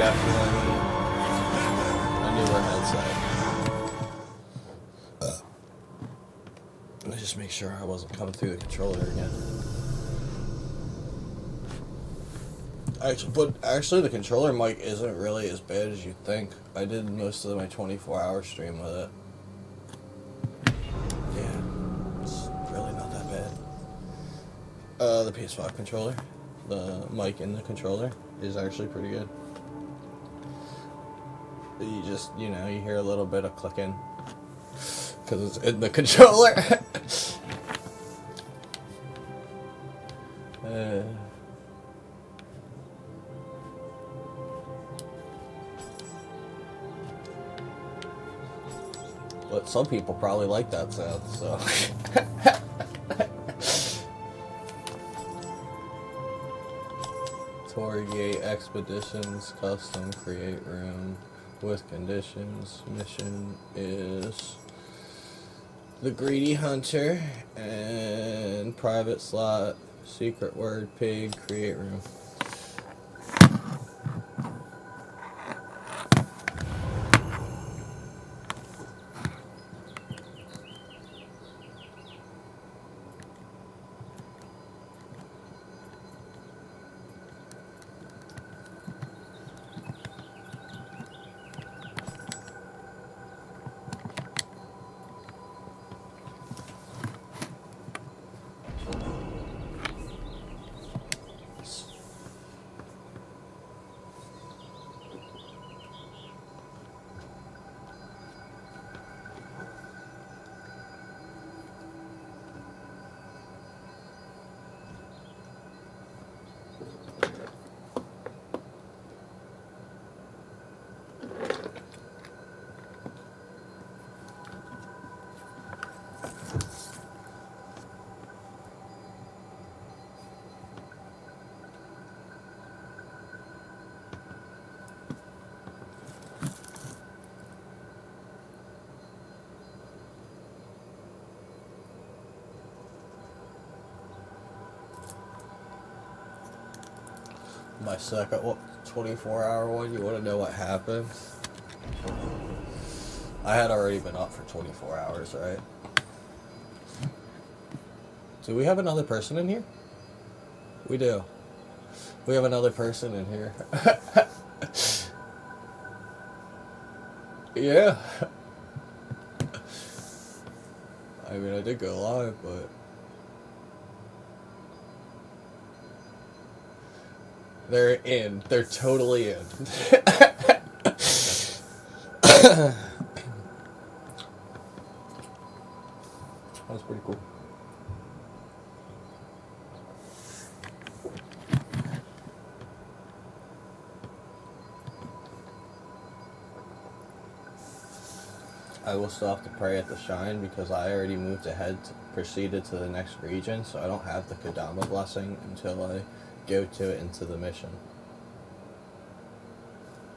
definitely a newer headset. Let me just make sure I wasn't coming through the controller again. Actually, the controller mic isn't really as bad as you'd think. I did most of my 24-hour stream with it. Yeah, it's really not that bad. The PS5 controller, the mic in the controller is actually pretty good. You just, you hear a little bit of clicking because it's in the controller. But some people probably like that sound, so. Torgate Expeditions, custom, create room with conditions. Mission is the Greedy Hunter and private slot, secret word, pig, create room. My second 24-hour one, you want to know what happened? I had already been up for 24 hours, right? Do we have another person in here? We do. We have another person in here. Yeah. I mean, I did go live, but... They're in. They're totally in. That's pretty cool. I will still have to pray at the shrine because I already moved ahead, proceeded to the next region, so I don't have the Kodama blessing until I go to it into the mission.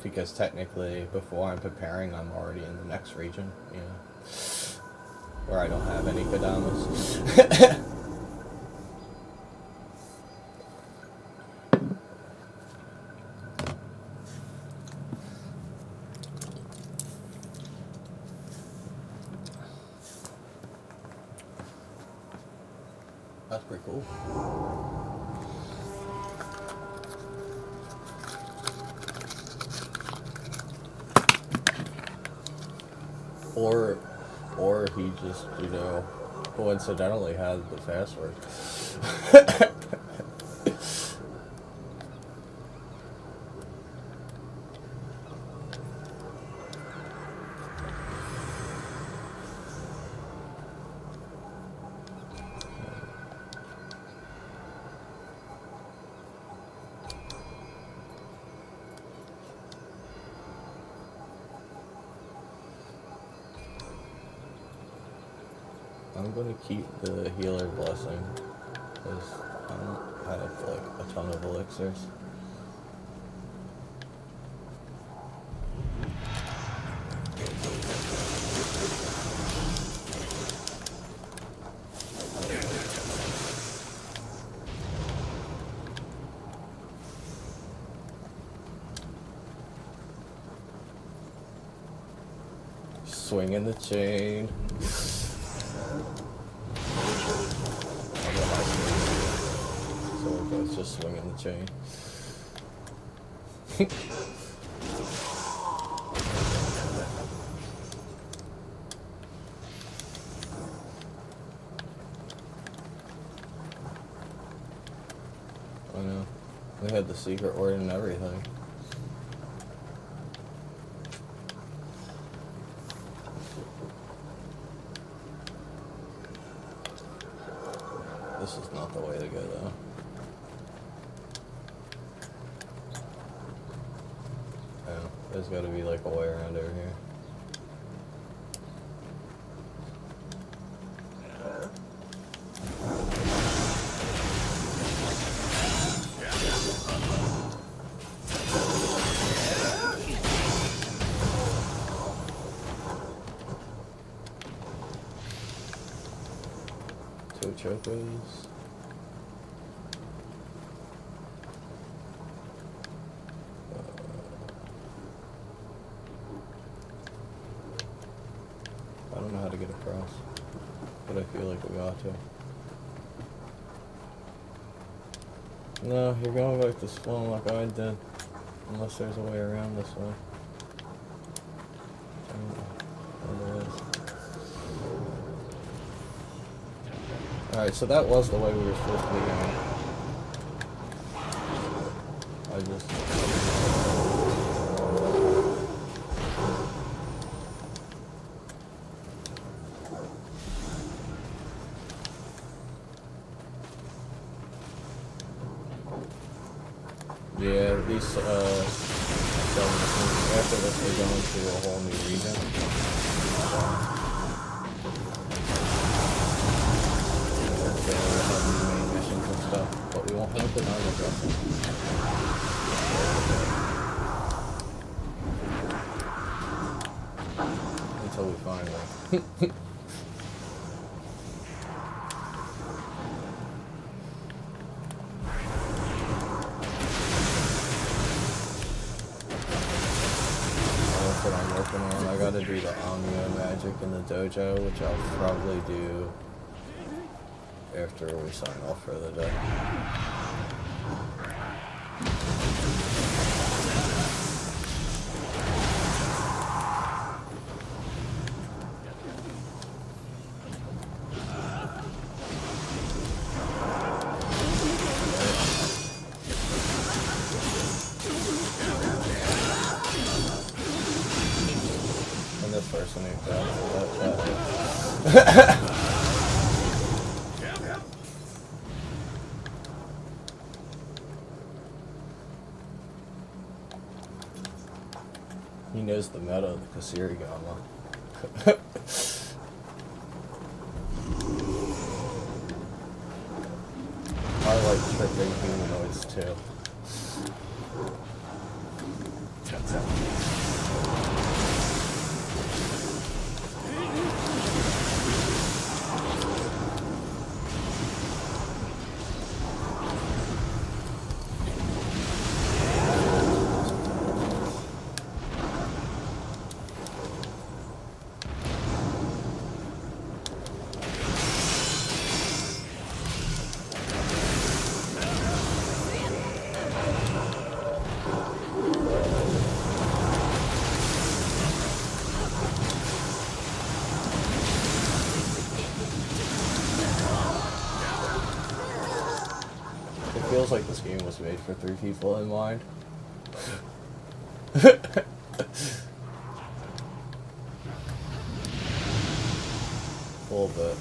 Because technically, before I'm preparing, I'm already in the next region, where I don't have any Kodamas. That's pretty cool. Or he just, coincidentally had the password. I'm gonna keep the healer blessing because I don't have like a ton of elixirs. Swinging the chain. So we're both just swinging the chain. I know. We had the secret word and everything. This is not the way to go, though. Yeah, there's got to be like a way around over here. Two chokos. I don't know how to get across, but I feel like we got to. No, you're going back to spawn like I did, unless there's a way around this way. There is. Alright, so that was the way we were supposed to be going. I just... Yeah, these, so after this we're going to a whole new region. So we'll have new main missions and stuff, but we won't have the normal dressing. Until we find one. That's what I'm working on. I gotta do the nioh magic in the dojo, which I'll probably do after we sign off for the day. And this person ain't that. He knows the meta of the Kasirigama. I like tricking humanoids too. It feels like this game was made for 3 people in mind. A little bit.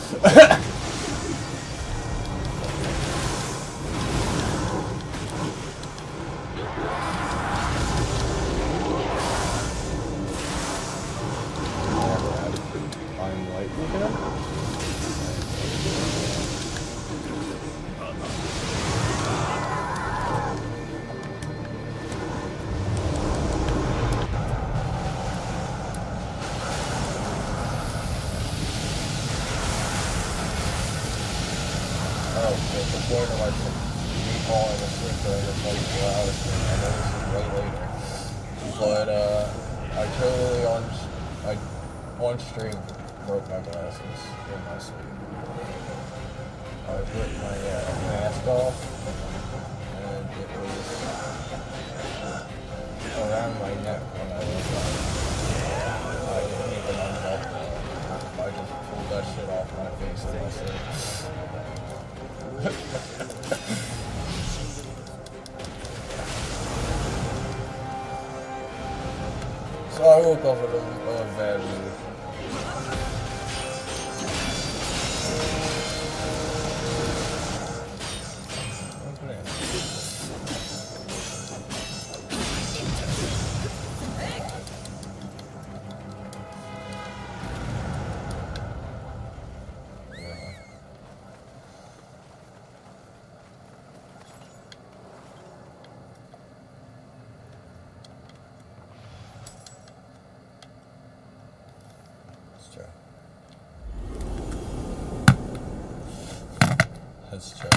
I'm lightning him. Oh, there's a point of like me falling asleep for like 24 hours. I know this is way later. But I totally on stream broke my glasses in my sleep. I ripped my mask off, and it was around my neck when I was I didn't even unbuckle it. I just pulled that shit off my face in my sleep. So I woke up with a bad mood. That's true.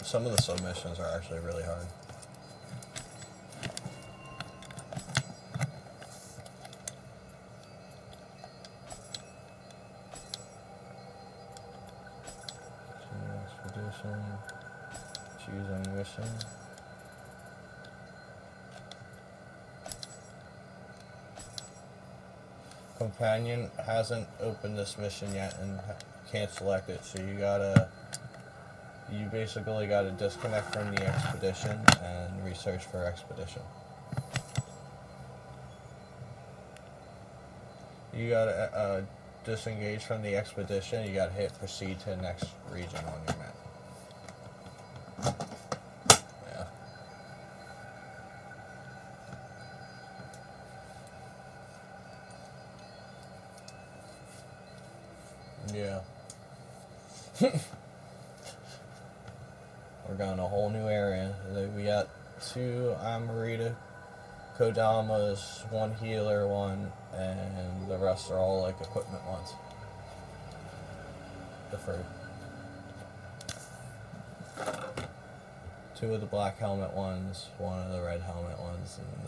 Some of the submissions are actually really hard. Expedition. Choosing mission. Companion hasn't opened this mission yet and can't select it, so you basically gotta disconnect from the expedition and research for expedition. You gotta disengage from the expedition, you gotta hit proceed to the next region on your map. Yeah. We're going to a whole new area. We got 2 Amarita Kodamas, 1 healer one, and the rest are all like equipment ones. The fruit. 2 of the black helmet ones, 1 of the red helmet ones, and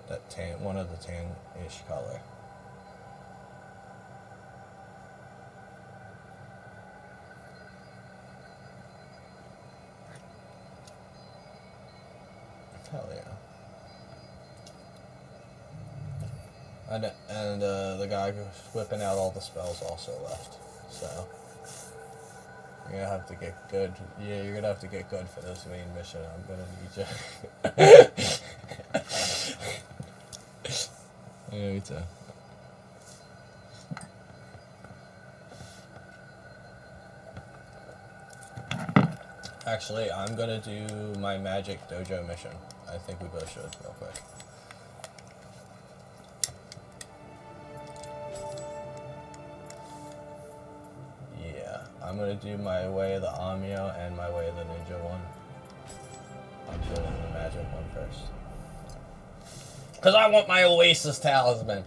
that tan, 1 of the tan-ish color. Hell yeah. And the guy who's whipping out all the spells also left. So you're gonna have to get good. Yeah, you're gonna have to get good for this main mission. I'm gonna need you. Yeah, me too. Actually, I'm gonna do my magic dojo mission. I think we both should, real quick. Yeah, I'm gonna do my way of the Amio and my way of the ninja one. I'm doing the magic one first. Because I want my Oasis talisman.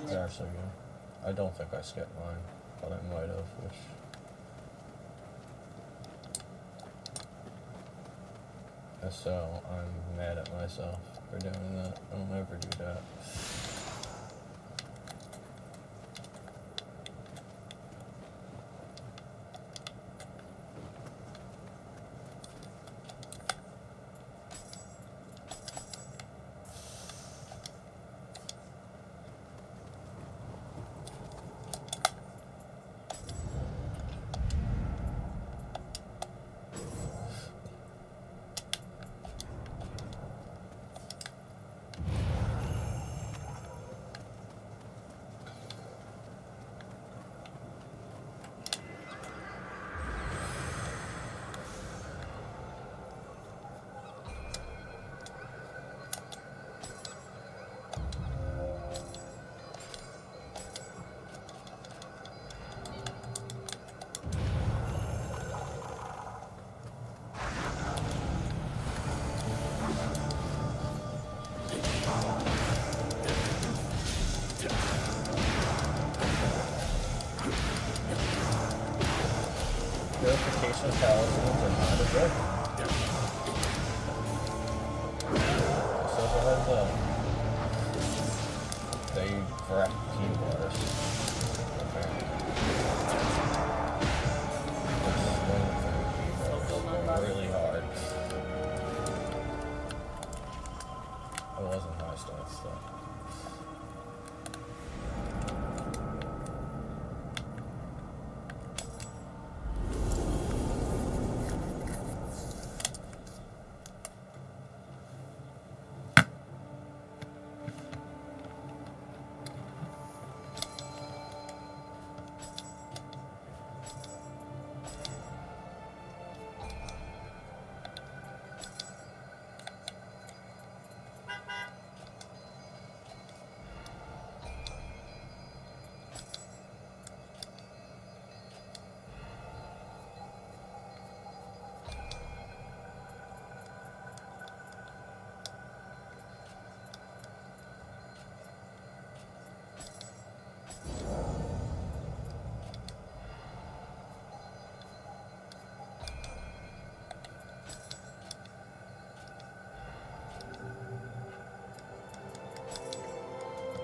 There, so good. I don't think I skipped mine, but I might have, which... So, I'm mad at myself for doing that. I'll never do that. purification talismans are kind of broken. Yeah. So as a heads up, they crack keyboards. Apparently. Really hard. It wasn't high stats though.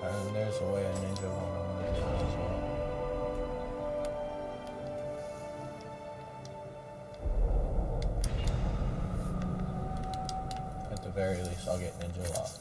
And there's a way a ninja one as well. At the very least, I'll get ninja locks.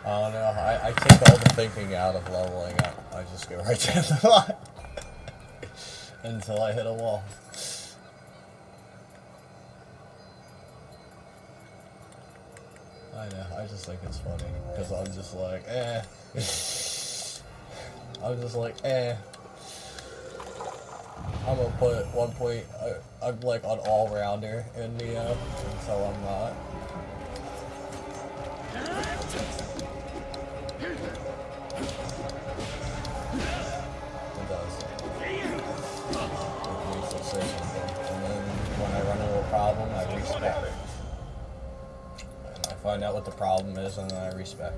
Oh no, I take all the thinking out of leveling up. I just go right to the line until I hit a wall. I know, I just think it's funny, because I'm just like, I'm just like, I'm gonna put 1 point, I'm like on all-rounder in nioh, until I'm not. It does. It makes it so simple. And then when I run into a problem, I respec. And I find out what the problem is, and then I respec.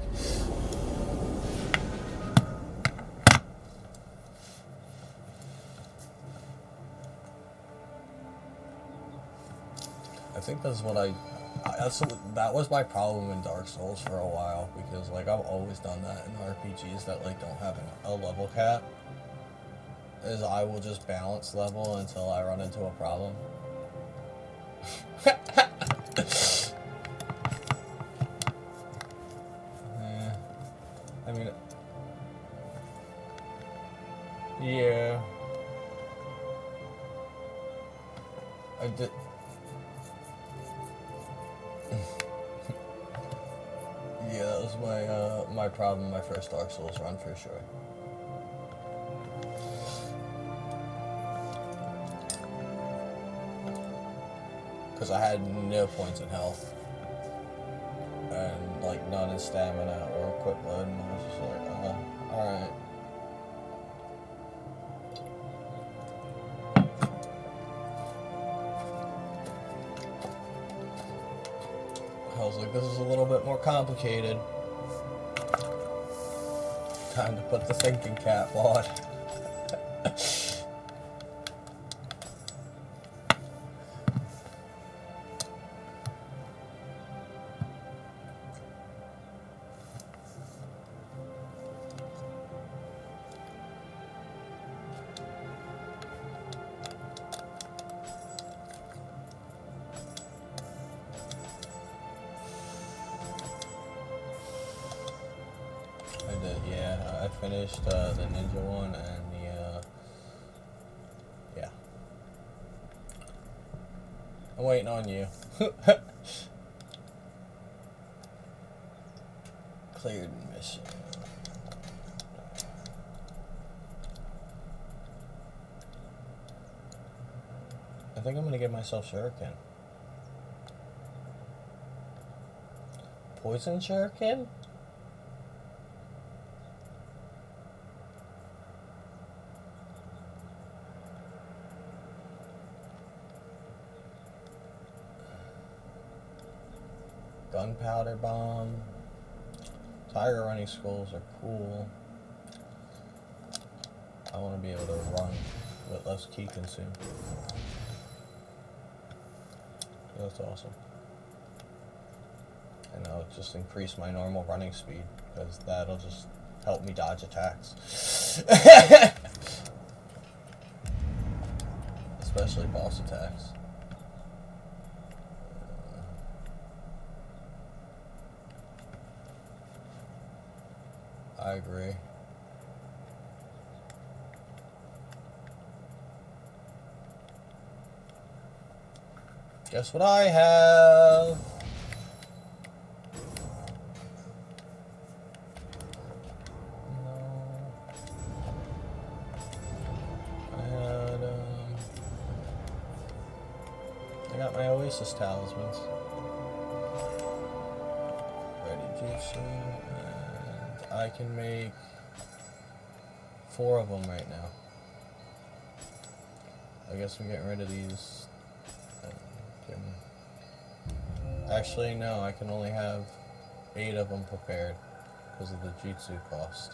I think that's what that was my problem in Dark Souls for a while, because like I've always done that in RPGs that like don't have a level cap. Is I will just balance level until I run into a problem. Yeah. I mean, yeah. I did. Yeah, that was my problem my first Dark Souls run for sure. Because I had no points in health. And like none in stamina or quick load, and I was just like, alright. I was like, this is a little bit more complicated. Time to put the thinking cap on. I did, yeah. I finished the ninja one and the, yeah. I'm waiting on you. Cleared mission. think I'm gonna give myself shuriken. Poison shuriken? Gunpowder bomb. Tiger running skulls are cool. I want to be able to run with less ki consume. That's awesome. And I'll just increase my normal running speed, because that'll just help me dodge attacks. Especially boss attacks. I agree. Guess what I have? I got my Oasis talismans. Ready jutsu, and I can make 4 of them right now. I guess I'm getting rid of these. Actually, no, I can only have 8 of them prepared because of the jutsu cost.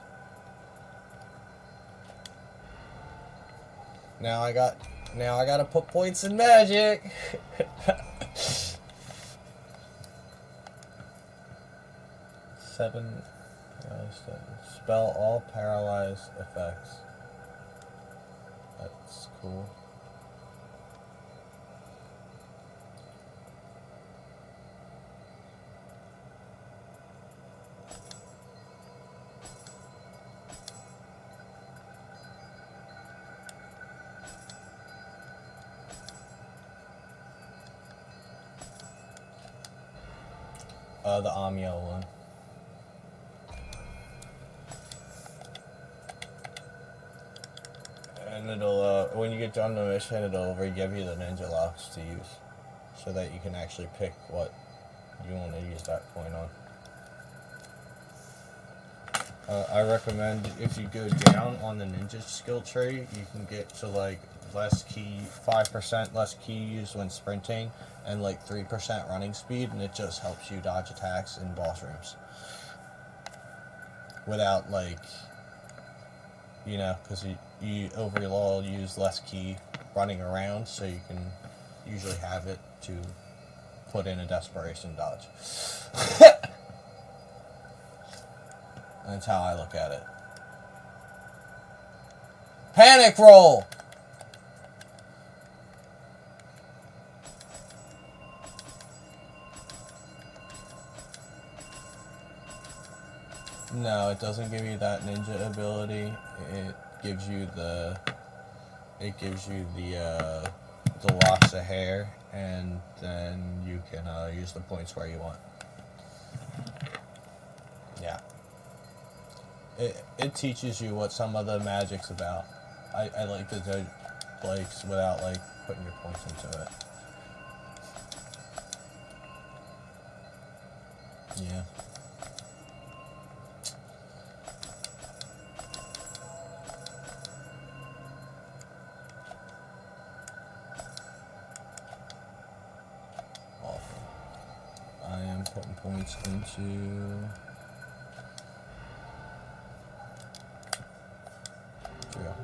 Now I gotta put points in magic. 7 spell all paralyzed effects. That's cool. The Amiel one. And it'll, when you get done the mission, it'll give you the ninja locks to use, so that you can actually pick what you want to use that point on. I recommend if you go down on the ninja skill tree, you can get to like less ki, 5% less ki used when sprinting, and like 3% running speed, and it just helps you dodge attacks in boss rooms. Without like, you know, because you overall use less ki running around, so you can usually have it to put in a desperation dodge. That's how I look at it. Panic roll! No, it doesn't give you that ninja ability. It gives you the locks of hair, and then you can use the points where you want. Yeah. It teaches you what some of the magic's about. I like to do Blake's without like putting your points into it. Yeah. Awful. I am putting points into drill.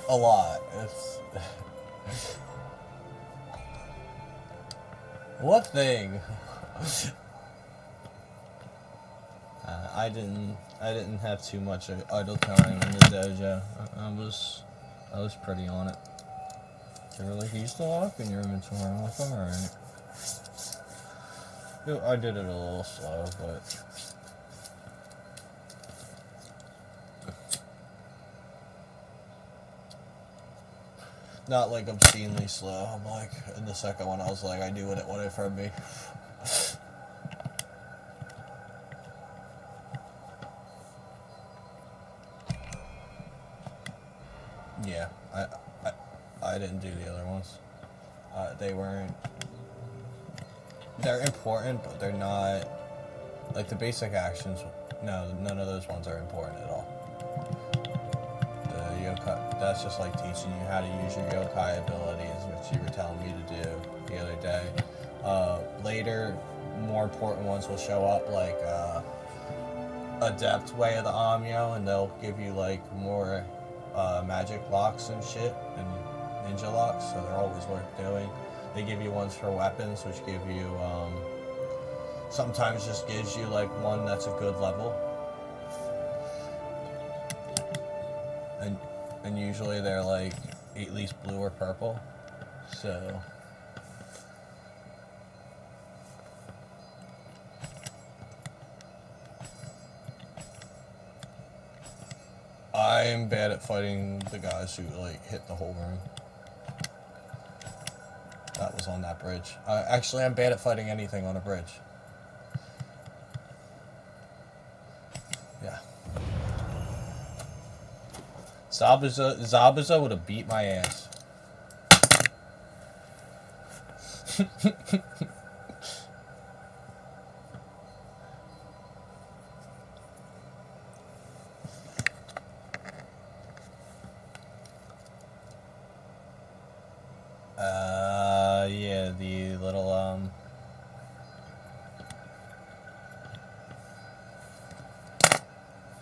A lot. It's what thing? I didn't have too much idle time in the dojo. I was pretty on it. They were like, you still up in your inventory? I'm like, alright. I did it a little slow, but Not like obscenely slow. I'm like, in the second one, I was like, I knew what it wanted from me. Yeah, I didn't do the other ones. They weren't. They're important, but they're not like the basic actions. No, none of those ones are important at all. The yokai, that's just like teaching you how to use your yokai abilities, which you were telling me to do the other day. Later, more important ones will show up, like Adept Way of the Amyo, and they'll give you like more magic locks and shit, and ninja locks, so they're always worth doing. They give you ones for weapons, which give you, sometimes just gives you like one that's a good level. And usually they're like at least blue or purple. So I'm bad at fighting the guys who like hit the whole room. That was on that bridge. Actually, I'm bad at fighting anything on a bridge. Yeah. Zabuza would have beat my ass. Yeah, the little,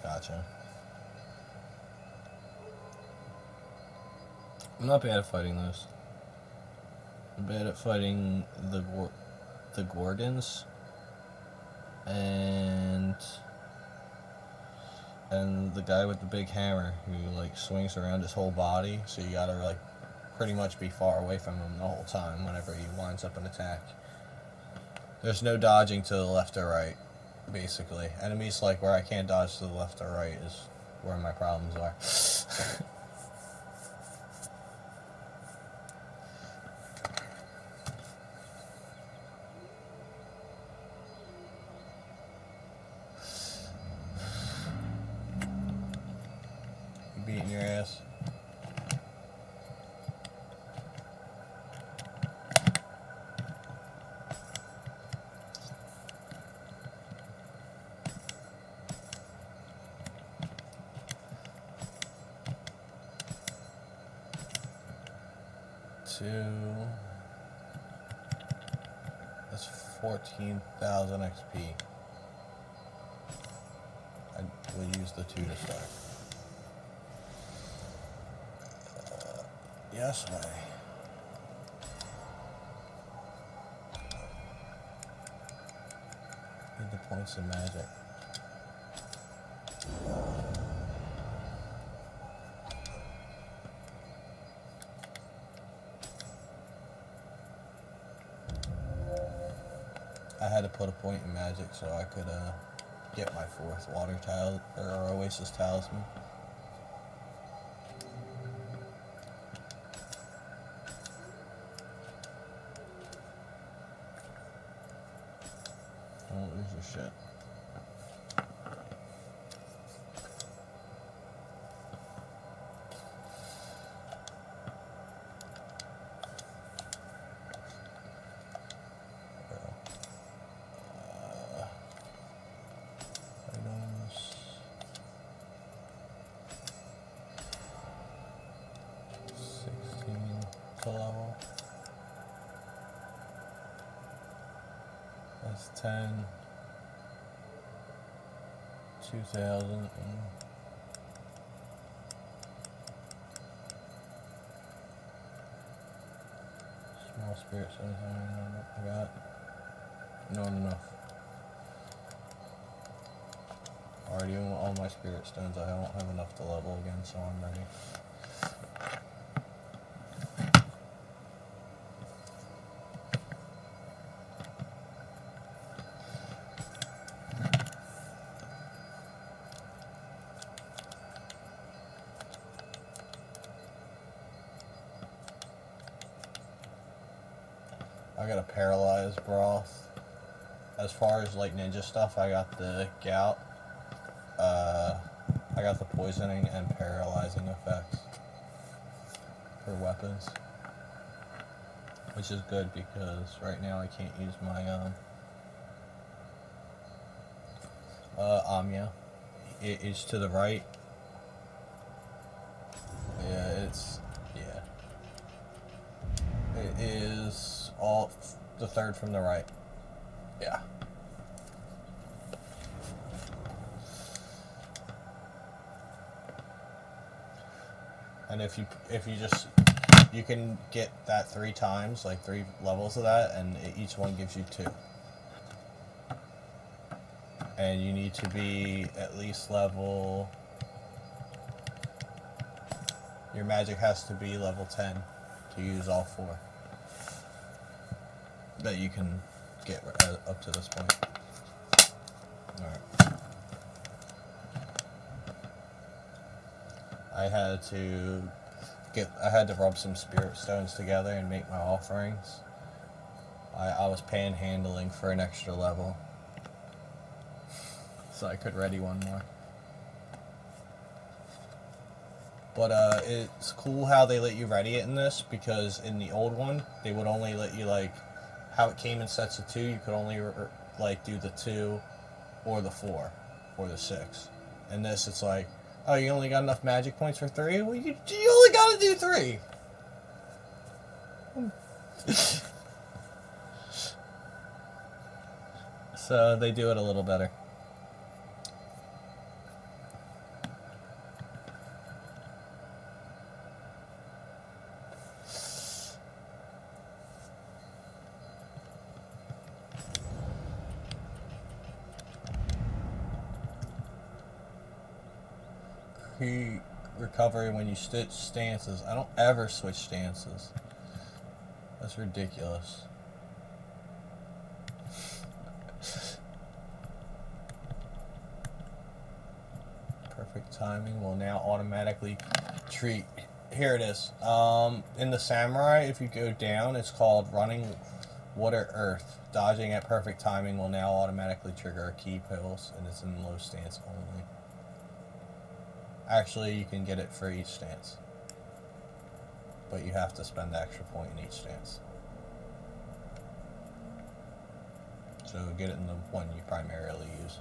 Gotcha. I'm not bad at fighting those. I'm bad at fighting the Gorgons and the guy with the big hammer who like swings around his whole body, so you gotta like pretty much be far away from him the whole time whenever he winds up an attack. There's no dodging to the left or right, basically. Enemies like where I can't dodge to the left or right is where my problems are. You beating your ass? That's 14,000 XP. I will use the 2 to start. Yes, way. Need the points of magic. I had to put a point in magic so I could get my 4th water tile or oasis talisman. Don't lose your shit. Items. 16 to level. That's 10. 2,000. Small spirit stones. I got. Not enough. Already on all my spirit stones. I don't have enough to level again, so I'm ready. I got a paralyzed broth. As far as like ninja stuff, I got the gout. I got the poisoning and paralyzing effects for weapons, which is good because right now I can't use my Amya. It's to the right. Yeah, it is all the third from the right. Yeah. And if you just, you can get that 3 times, like 3 levels of that, and each one gives you 2. And you need to be at least level, your magic has to be level 10 to use all 4 that you can get up to this point. Alright. I had to rub some spirit stones together and make my offerings. I was panhandling for an extra level, so I could ready one more. But it's cool how they let you ready it in this, because in the old one, they would only let you, like, how it came in sets of 2, you could only, like, do the 2 or the 4 or the 6. In this, it's like, oh, you only got enough magic points for 3? Well, you only gotta do 3! So they do it a little better. Recovery when you switch stances. I don't ever switch stances. That's ridiculous. Perfect timing will now automatically treat. Here it is. In the samurai, if you go down, it's called running water earth. Dodging at perfect timing will now automatically trigger a key pulse, and it's in low stance only. Actually, you can get it for each stance, but you have to spend the extra point in each stance. So get it in the one you primarily use.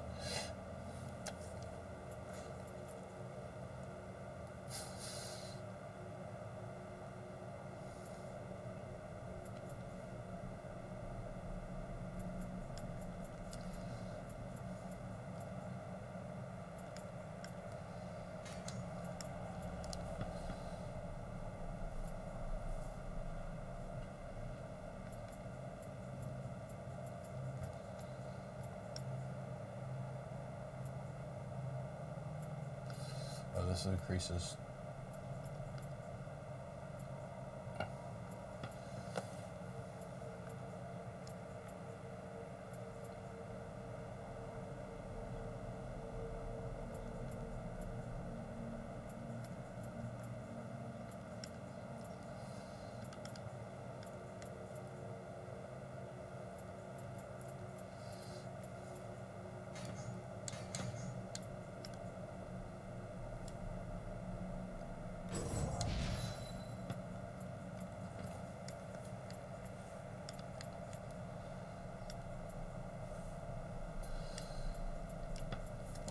This increases.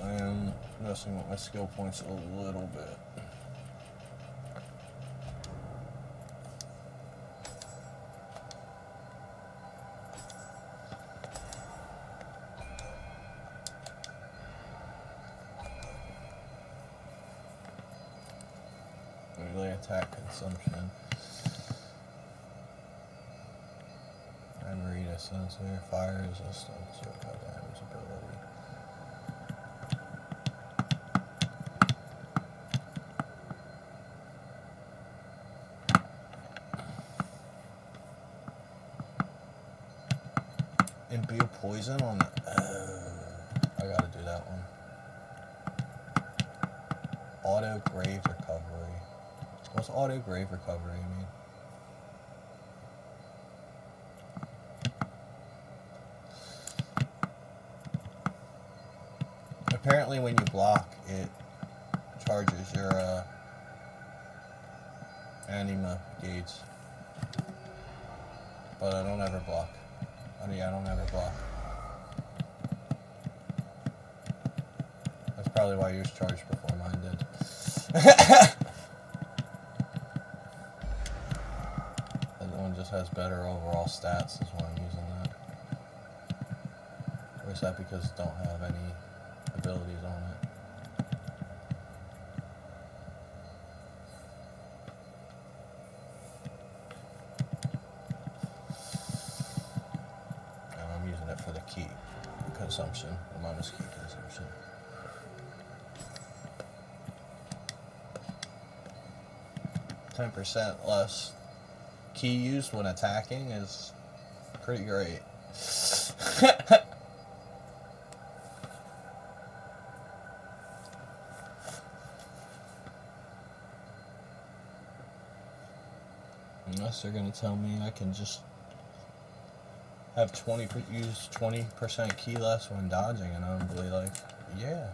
I am messing with my skill points a little bit. Melee attack consumption. And read a sensor, fire resistance, or damage ability. Imbue poison on the... I gotta do that one. Auto grave recovery. What's auto grave recovery mean? Apparently when you block, it charges your anima gauge. But I don't ever block. I don't ever block. That's probably why yours charged before mine did. That one just has better overall stats, is why I'm using that. Or is that because it don't have any abilities on it? And I'm using it for the key consumption, the minus key consumption. %, less key use when attacking is pretty great. Unless they're gonna tell me I can just have use 20% key less when dodging, and I'm really like, yeah.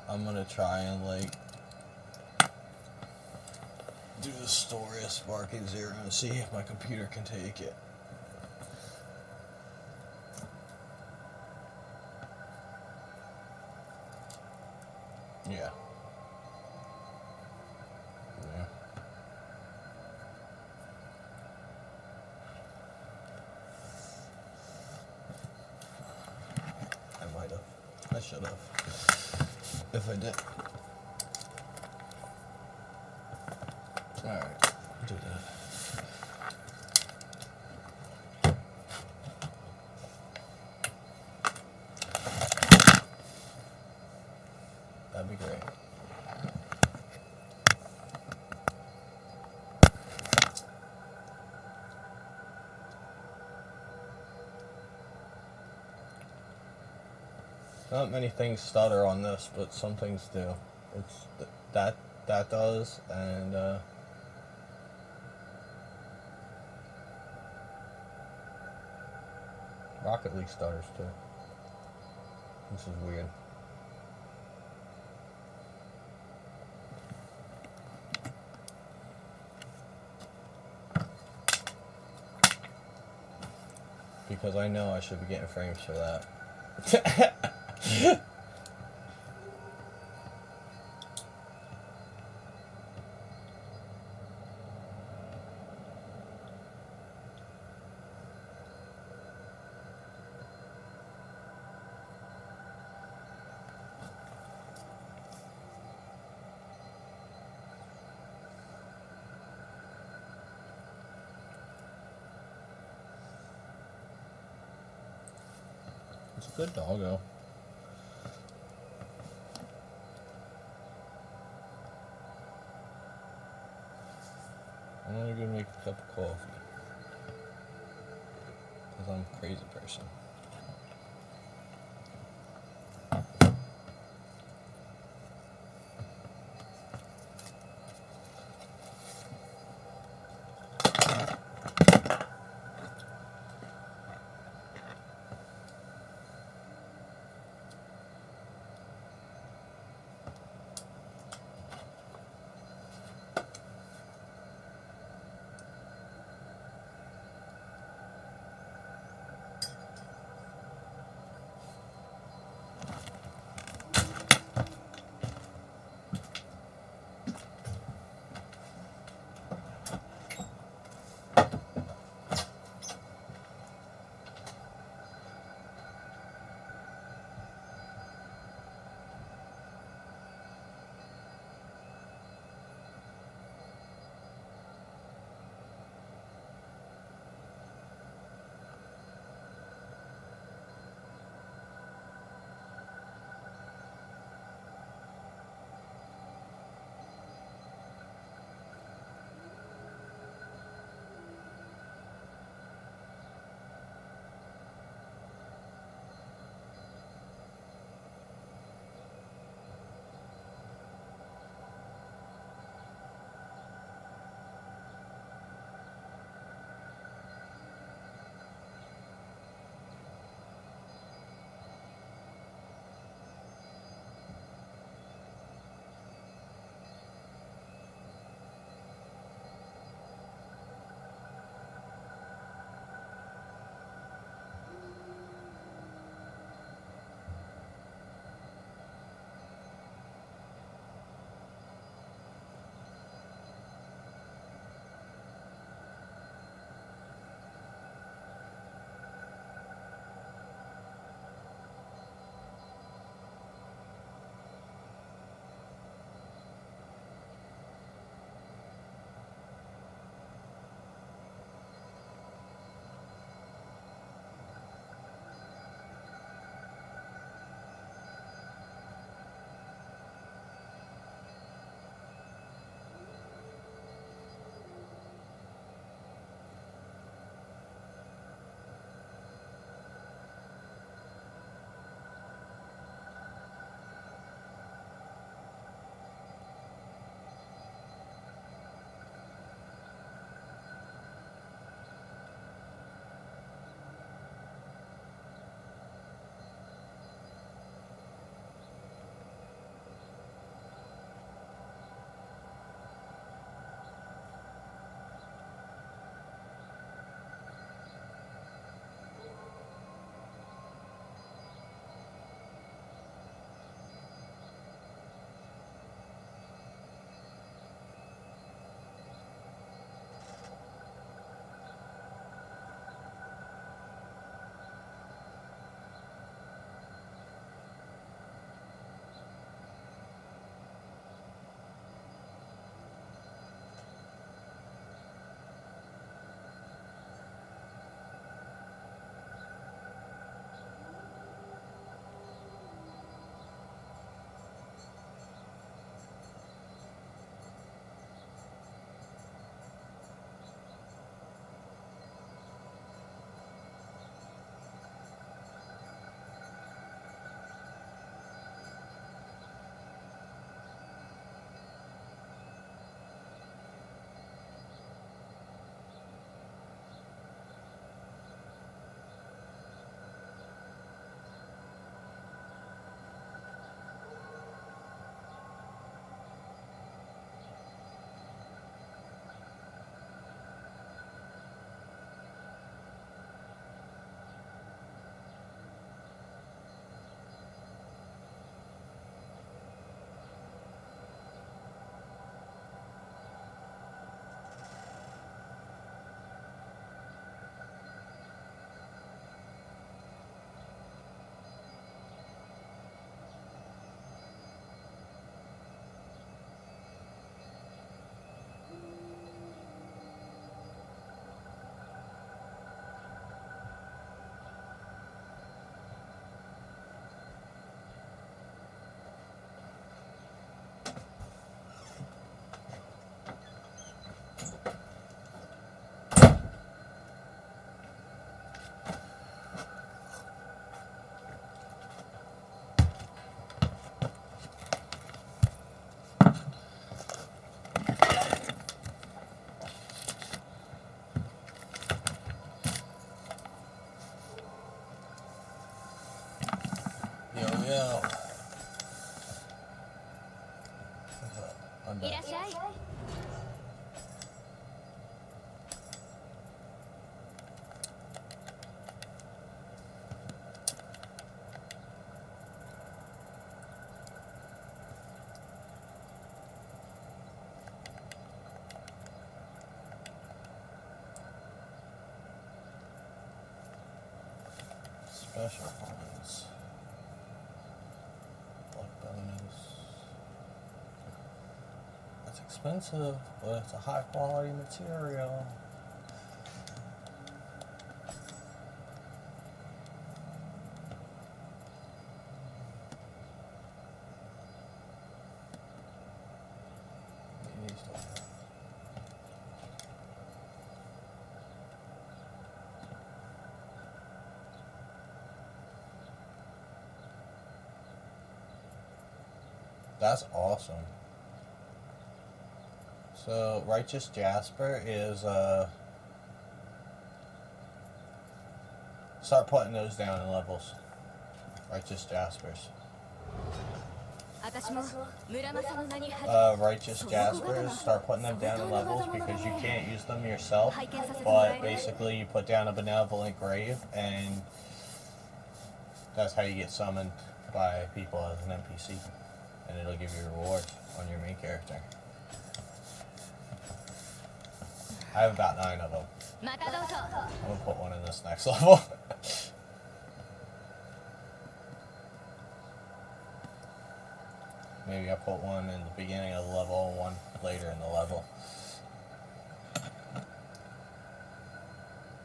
I'm gonna try and like do the story of Sparking Zero and see if my computer can take it. Yeah. Yeah. I might have. I should have. If I did. Alright, do that. That'd be great. Not many things stutter on this, but some things do. It's that does, and Rocket League stutters too. This is weird. Because I know I should be getting frames for that. It's a good doggo. I'm only gonna make a cup of coffee. Because I'm a crazy person. I'm dead. Special ones. Like bonus. It's expensive, but it's a high quality material. That's awesome. So, Righteous Jasper is, start putting those down in levels. Righteous Jaspers. Righteous Jaspers, start putting them down in levels because you can't use them yourself, but basically you put down a benevolent grave and that's how you get summoned by people as an NPC, and it'll give you rewards on your main character. I have about 9 of them. I'm gonna put one in this next level. Maybe I put one in the beginning of the level and one later in the level.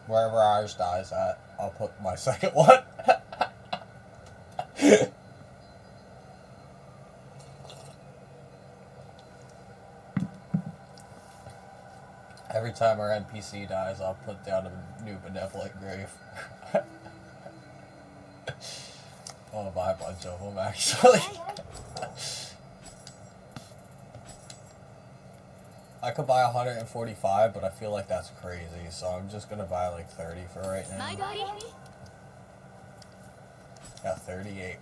Wherever ours dies at, I'll put my second one. Every time our NPC dies, I'll put down a new benevolent grave. I'll buy a bunch of them, actually. I could buy 145, but I feel like that's crazy, so I'm just gonna buy like 30 for right now. Got 38.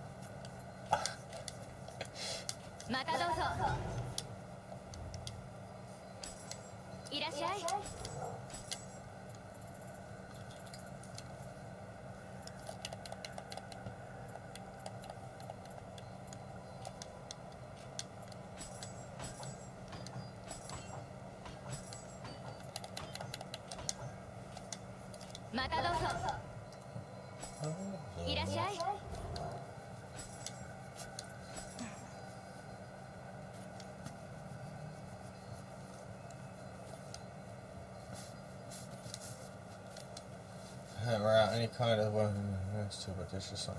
We're out any kind of weapon. That's too, but there's just some.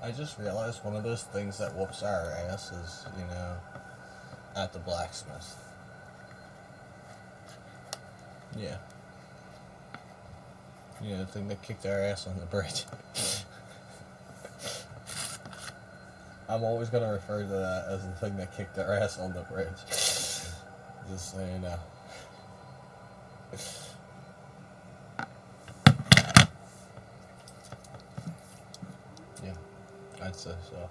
I just realized one of those things that whoops our ass is, you know, at the blacksmith. Yeah. You know, the thing that kicked our ass on the bridge. I'm always going to refer to that as the thing that kicked our ass on the bridge. Just so you know. Yeah, I'd say so.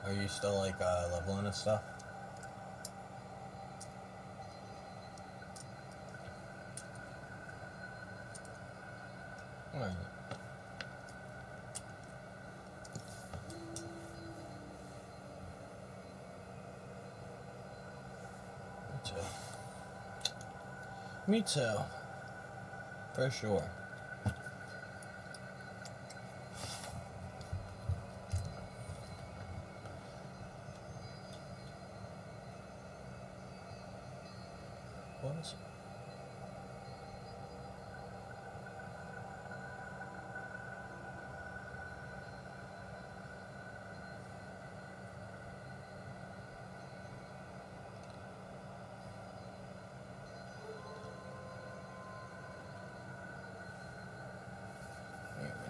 Are you still like leveling and stuff? Alright. too. Me too. For sure. What is it?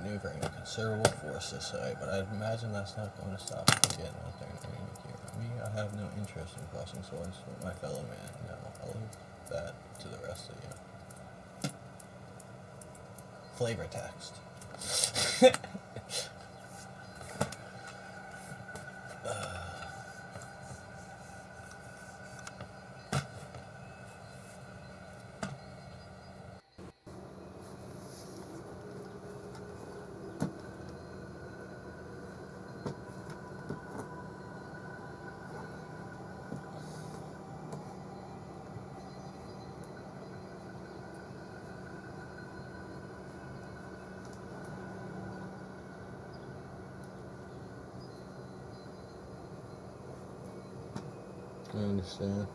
Maneuvering a considerable force this way, but I'd imagine that's not going to stop me from getting out there and communicating. Me, I have no interest in crossing swords with my fellow man. No, I'll leave that to the rest of you. Flavor text. I understand.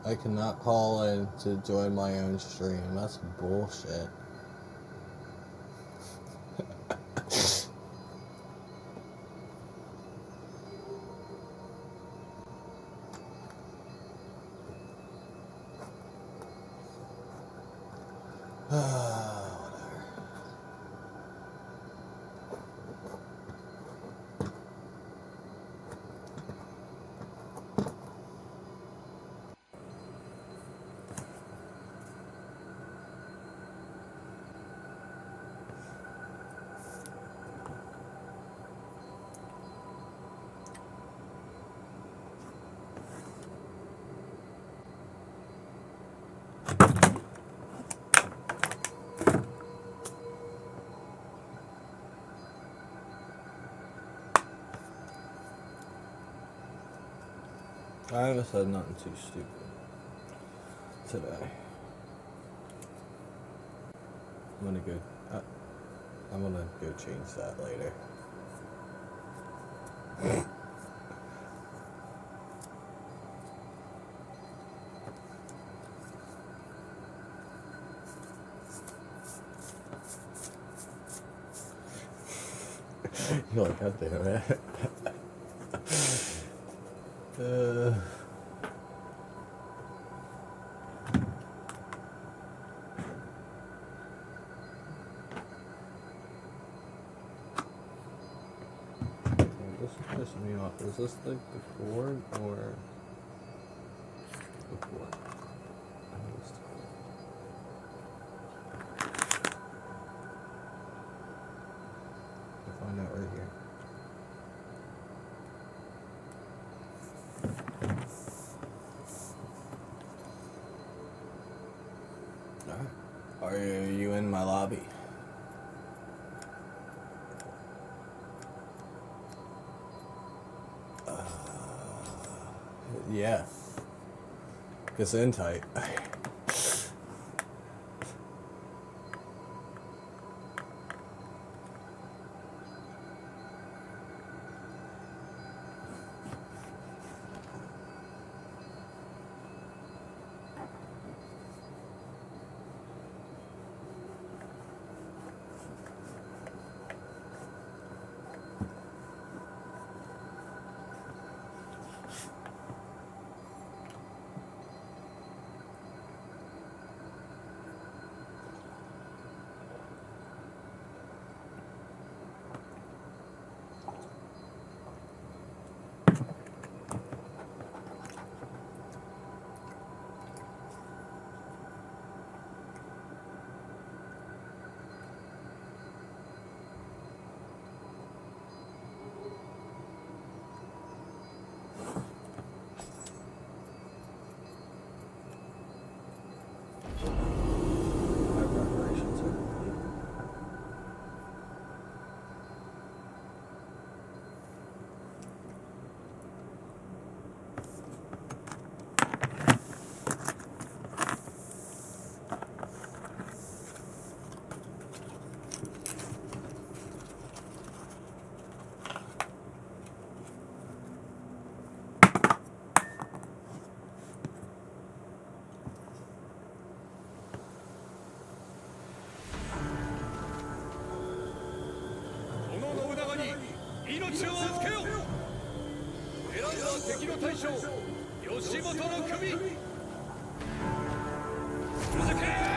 I cannot call in to join my own stream. That's bullshit. I haven't said nothing too stupid today. I'm gonna go change that later. You're like, God damn it. This is pissing me off. Is this like before or before? I'll find out right here. Alright. Are you in my lobby? Yeah. It's in tight. 命を預けよ。選んだ敵の大将吉本の首続け。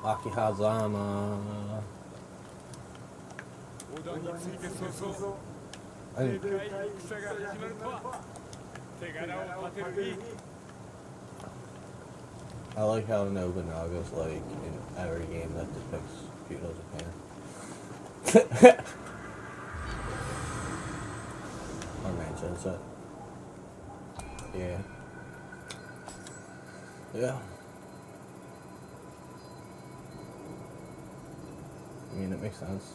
秋葉ざま織田について早々はいでかい戦が始まるとは手柄を立てるに。 I like how Nobunaga's like in every game that depicts feudal Japan. Or mentions it. Yeah. Yeah. I mean, it makes sense.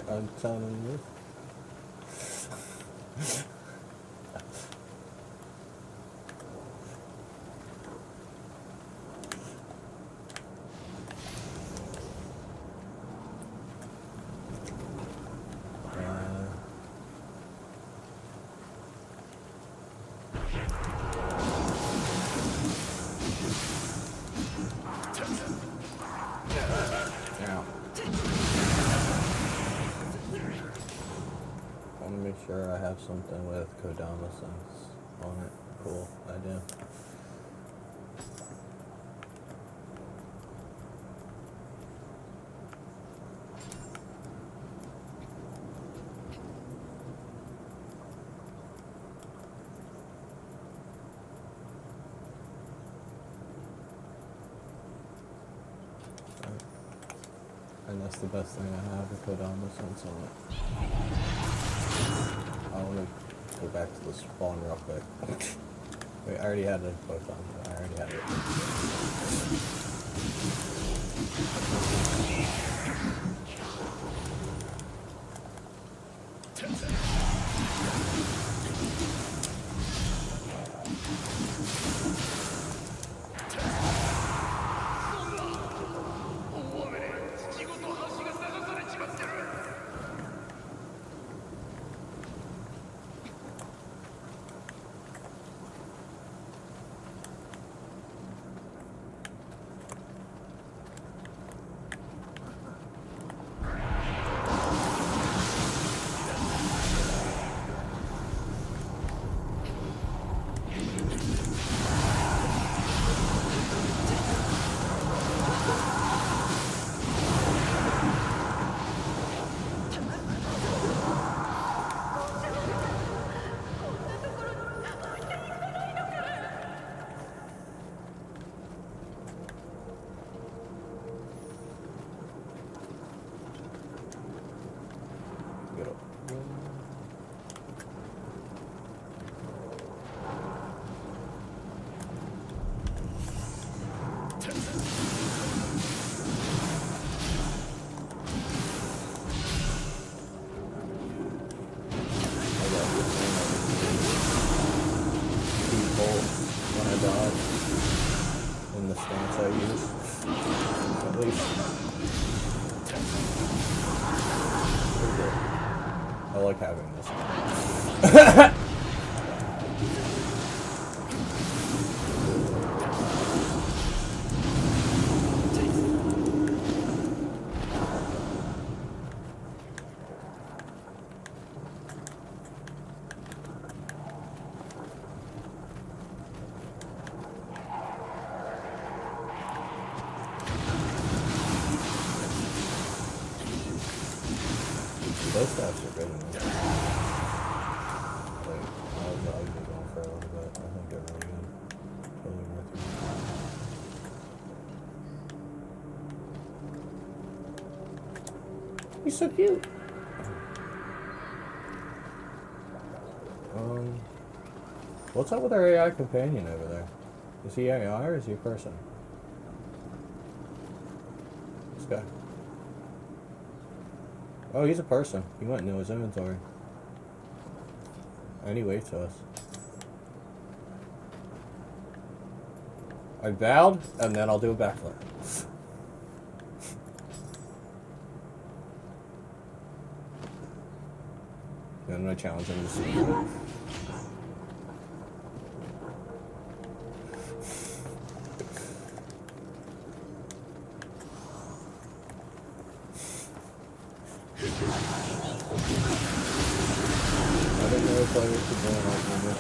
I'm telling you. Make sure I have something with Kodama sense on it. Cool, I do. And that's the best thing I have with Kodama sense on it. I want to go back to the spawn real quick. Wait, I already had it both on. I already had it. stance I use. At least. Pretty good. I like having this. Those stats are good enough. Like, I'll be going for a little bit. I think they're really good. Totally worth it. He's so cute. What's up with our AI companion over there? Is he AI or is he a person? This guy. Oh, he's a person. He went into his inventory. And he waved to us. I bowed, and then I'll do a backflip. Then I challenge him to see. I didn't know if I was going like this.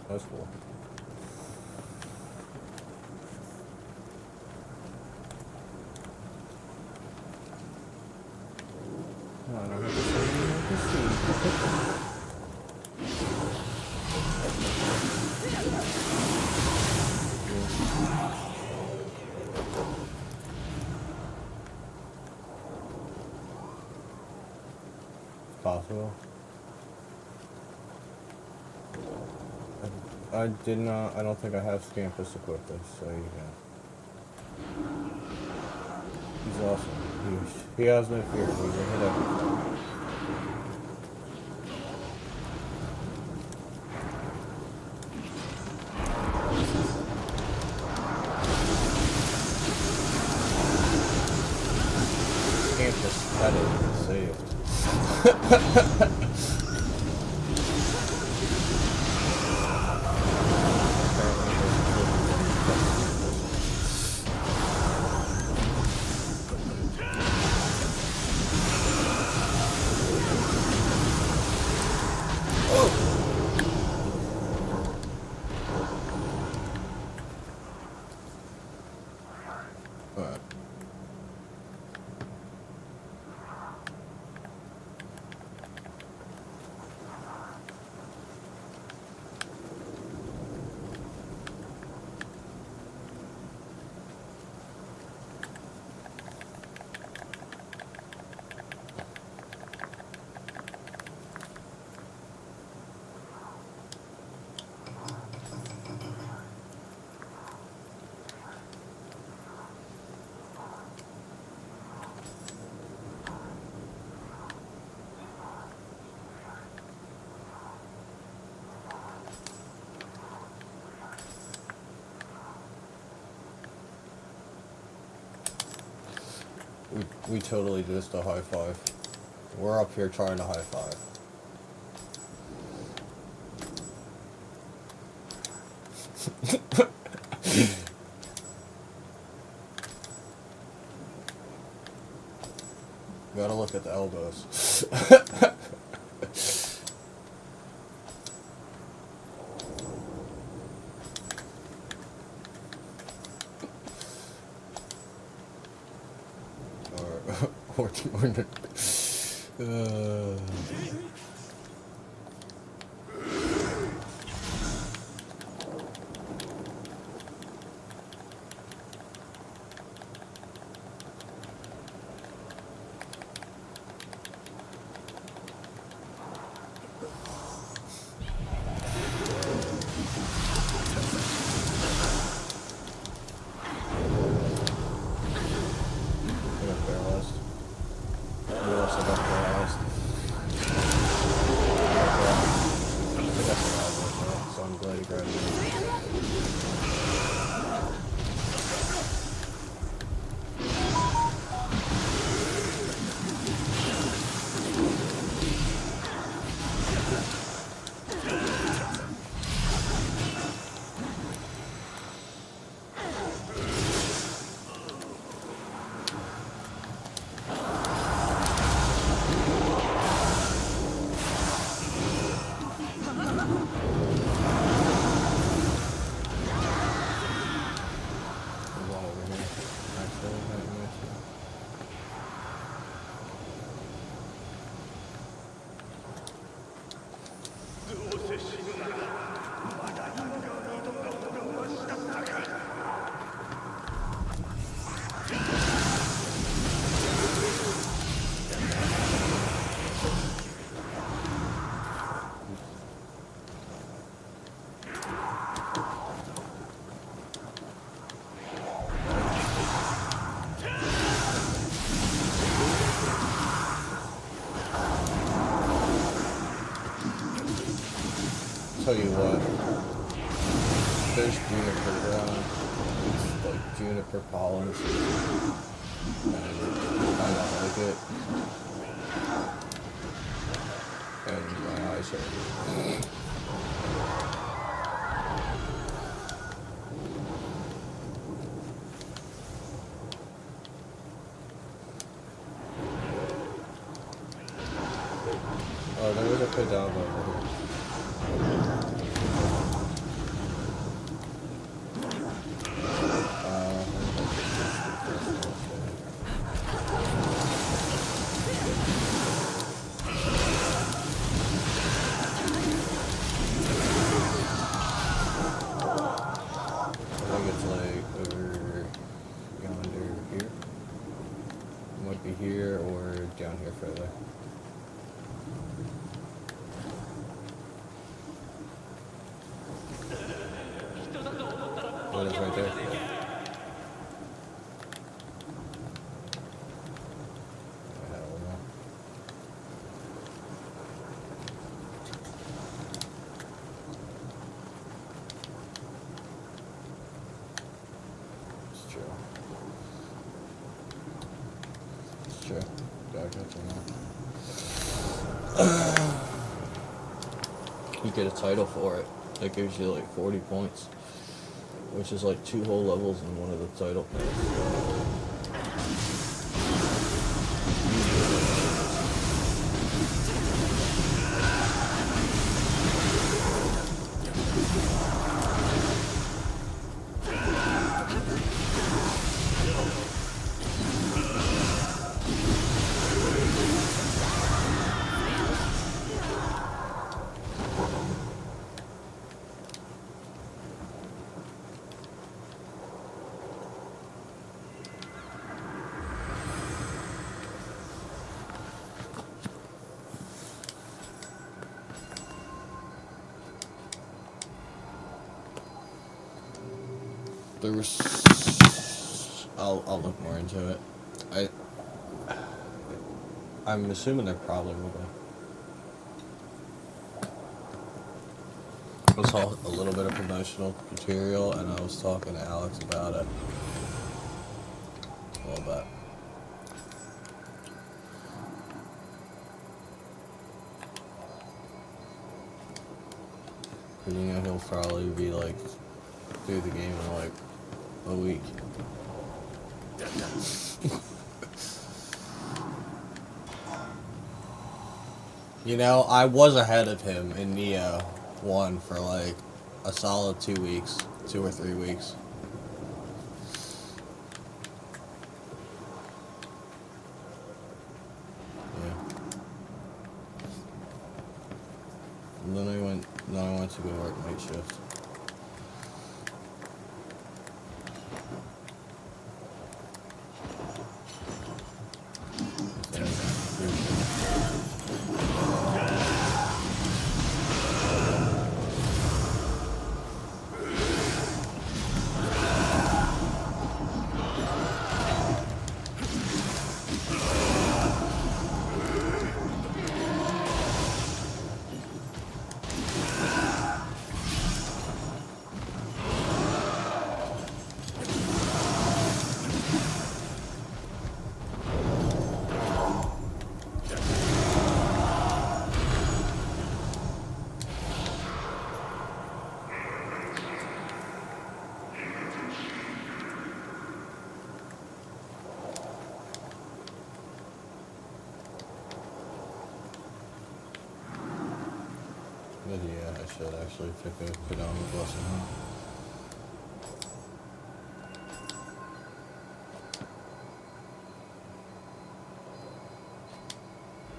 That's cool. No, I don't have to say anything like this. Possible. I did not. I don't think I have Scampus equipped, so you can. He's awesome. He has no fear. He will hit everything. Scampus had it saved. Alright. We totally just a high five. We're up here trying to high five. Gotta look at the elbows. or tell you what, there's juniper around. It's like juniper pollen. And I don't like it. And my eyes hurt. Oh, there was a Kodama over here. I think it's like over yonder here. Might be here or down here further. Oh, it's right there. I don't know. It's true. It's true. Gotta catch him now. You get a title for it. That gives you like 40 points. Which is like 2 whole levels in one of the title points. There was... I'll look more into it. I'm assuming there probably will be. I saw a little bit of promotional material, and I was talking to Alex about it. A little bit. But you know, he'll probably be like through the game in like a week. You know, I was ahead of him in Nioh 1 for like a solid 2 weeks, 2 or 3 weeks. Yeah. And then I went to go work night shift. But yeah, I should actually pick a Kodama blessing, huh?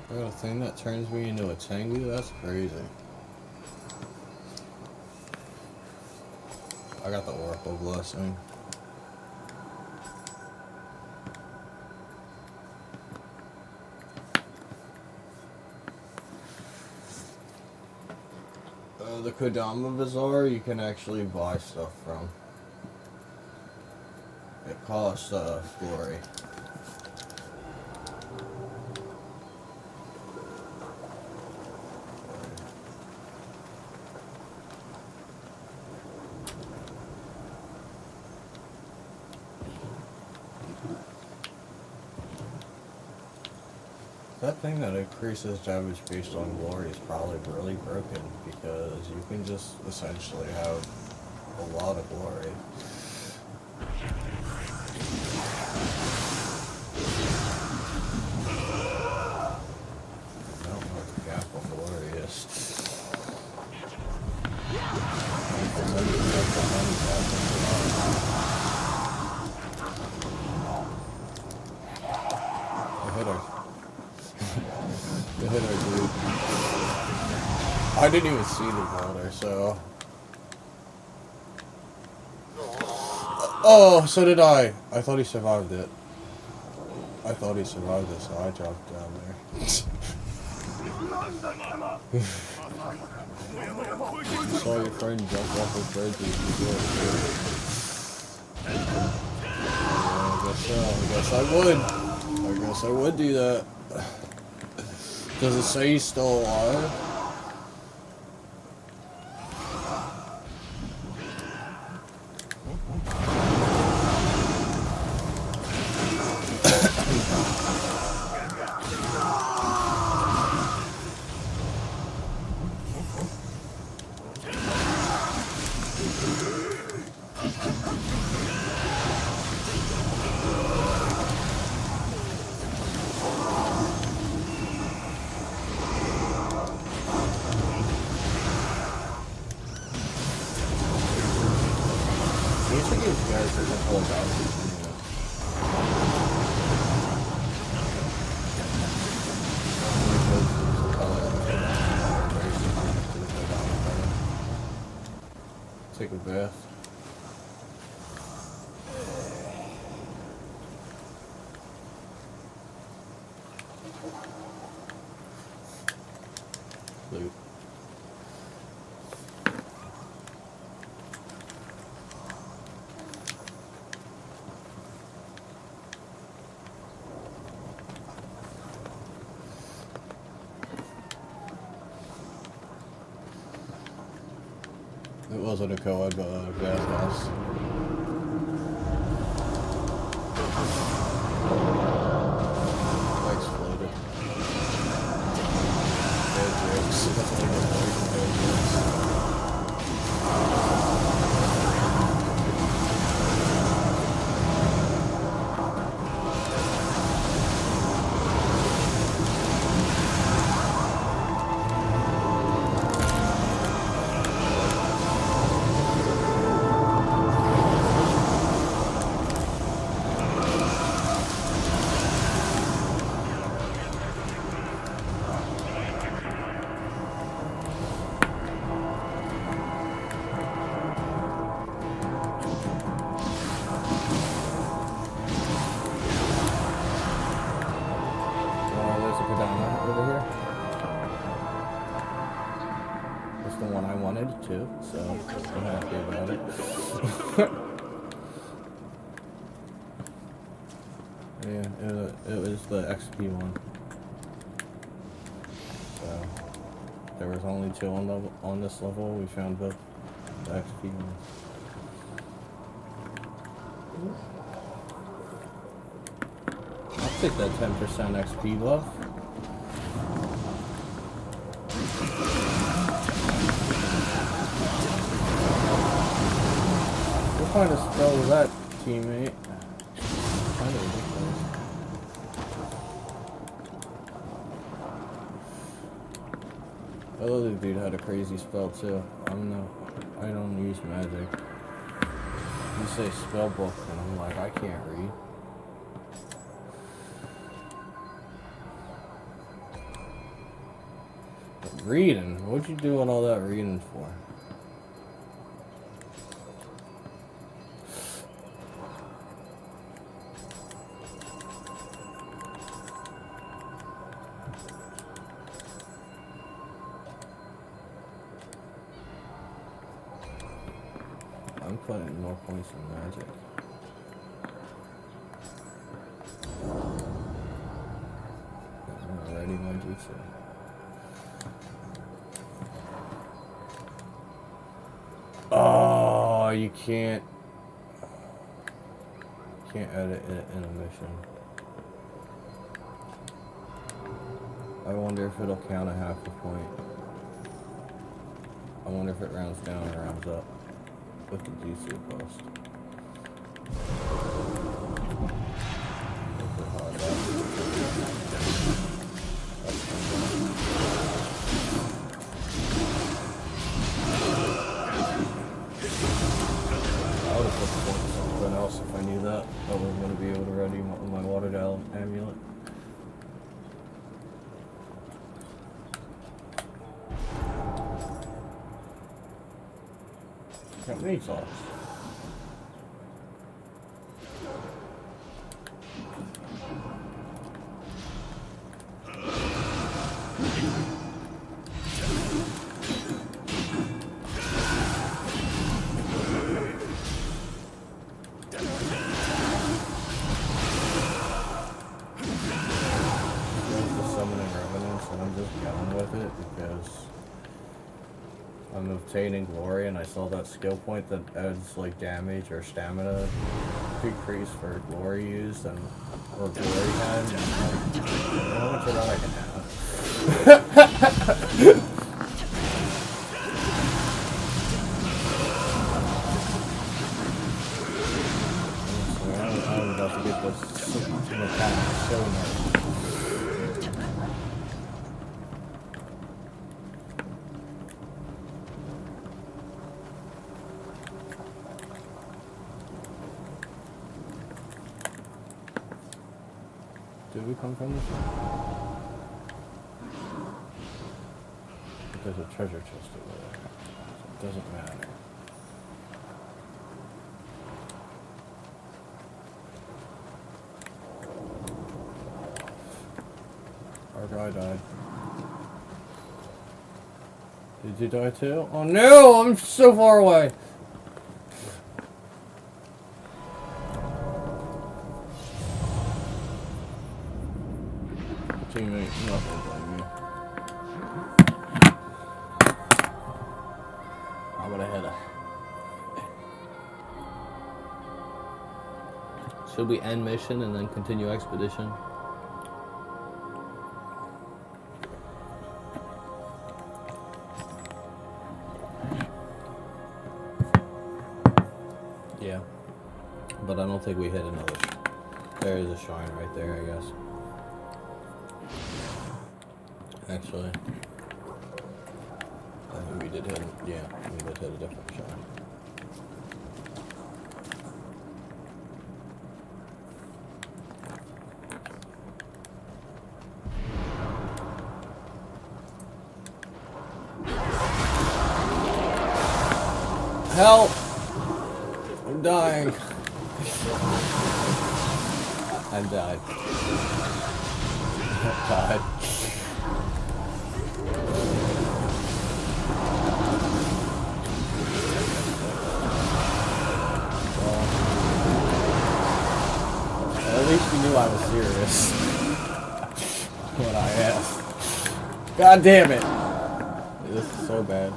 I got a thing that turns me into a Tengu? That's crazy. I got the Oracle blessing. The Kodama Bazaar, you can actually buy stuff from. It costs glory. That thing that increases damage based on glory is probably really broken because you can just essentially have a lot of glory. I don't know what the gap of glory is. The hitter, dude. I didn't even see the boulder, so. Oh, so did I. I thought he survived it. I thought he survived it, so I dropped down there. Saw your friend jump off the bridge and I guess I would do that. Does it say he's still alive? Take a bath. Loot. It wasn't a co-ed, but a gas house. I exploded. Bad jokes. That's what I get away from bad jokes. There's a Kadana over here. That's the one I wanted too, so I'm happy about it. Yeah, it was the XP one. So there was only 2 on this level. We found both the XP ones. I'll take that 10% XP buff. What kind of spell was that, teammate? Kind of ridiculous. That other dude had a crazy spell too. I don't use magic. You say spell book, and I'm like, I can't read. But reading? What'd you doing all that reading for? I'm putting more points in magic. I'm already my jutsu. Oh, you can't edit it in a mission. I wonder if it'll count a half a point. I wonder if it rounds down or rounds up with the DC post. I would have put the point something else if I knew that. I was going to be able to ready my water dial amulet. Got mini sauce. I'm obtaining glory, and I saw that skill point that adds like damage or stamina decrease for glory used and or glory had. And I'm like, how much of that I can have? I'm about to get this mechanic so nice. Did we come from this one? There's a treasure chest over there, so it doesn't matter. Our guy died. Did you die too? Oh no! I'm so far away! Teammate, nothing blame you. I'm gonna head up. Should we end mission and then continue expedition? Yeah. But I don't think we hit another. There is a shrine right there, I guess. Actually, I think we did hit, yeah, we did hit a different shrine. Help! I'm dying. I died. I died. At least you knew I was serious when I asked. God damn it! This is so bad.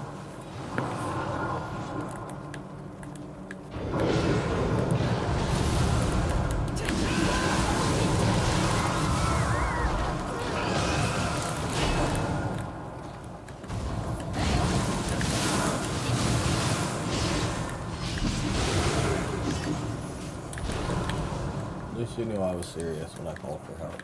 At least you knew I was serious when I called for help.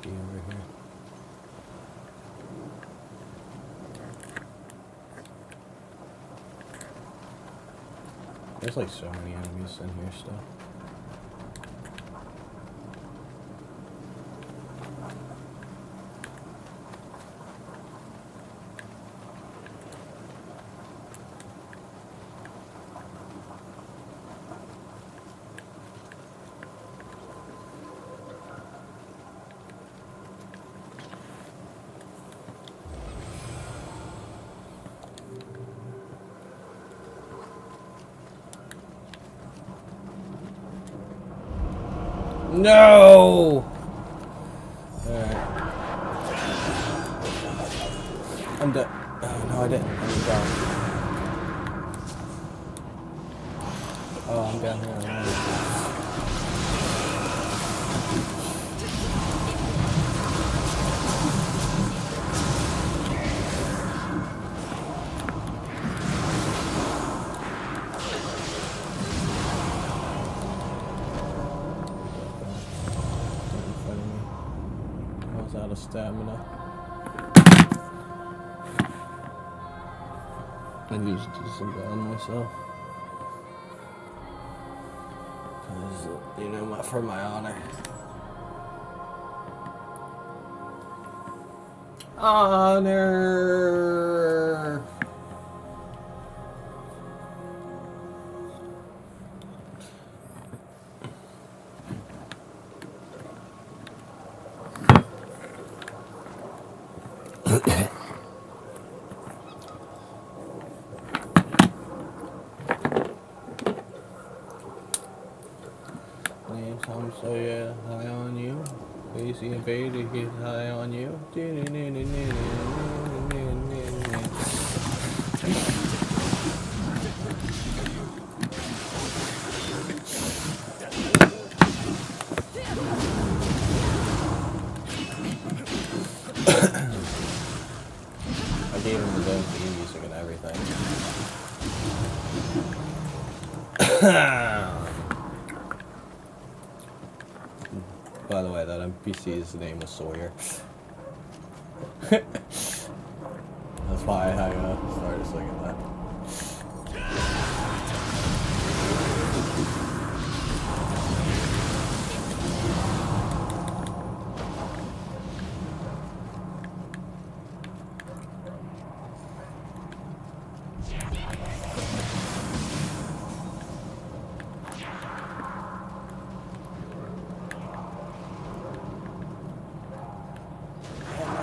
empty over here. There's like so many enemies in here still. No! Alright. I'm dead. Oh, no, I didn't. I'm down. Oh, I'm down here. I was out of stamina. I need to do some down myself. Cause, you know, for my honor. Honor! Tom Sawyer, high on you. Lazy and Beta get high on you. I gave him his own theme music and everything. By the way, that NPC's name was Sawyer. That's why I started singing that.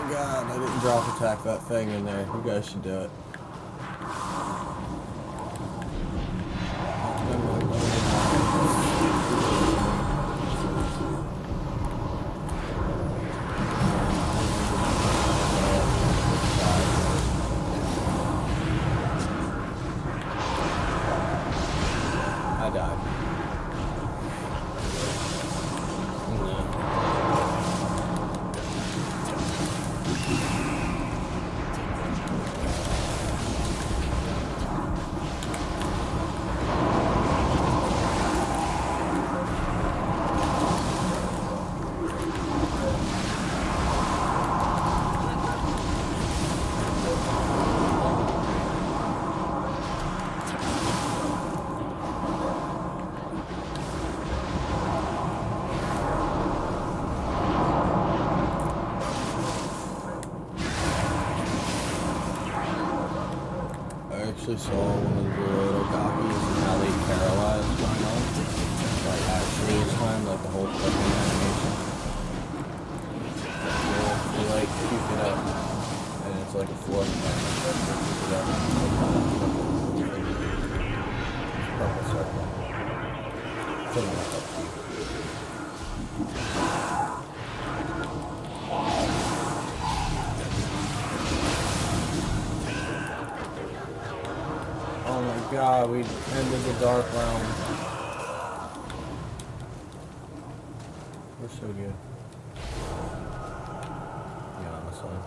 God, I didn't drop attack that thing in there. You guys should do it. I died. I actually saw one of the little gockies and how they paralyzed my arm. Like actually this time, like the whole fucking animation. Yeah, they like shoot it up and it's like a floor plan. Shoot it up. Purple circle. Something like that. Oh my god, we ended the dark realm. We're so good. Yeah, honestly.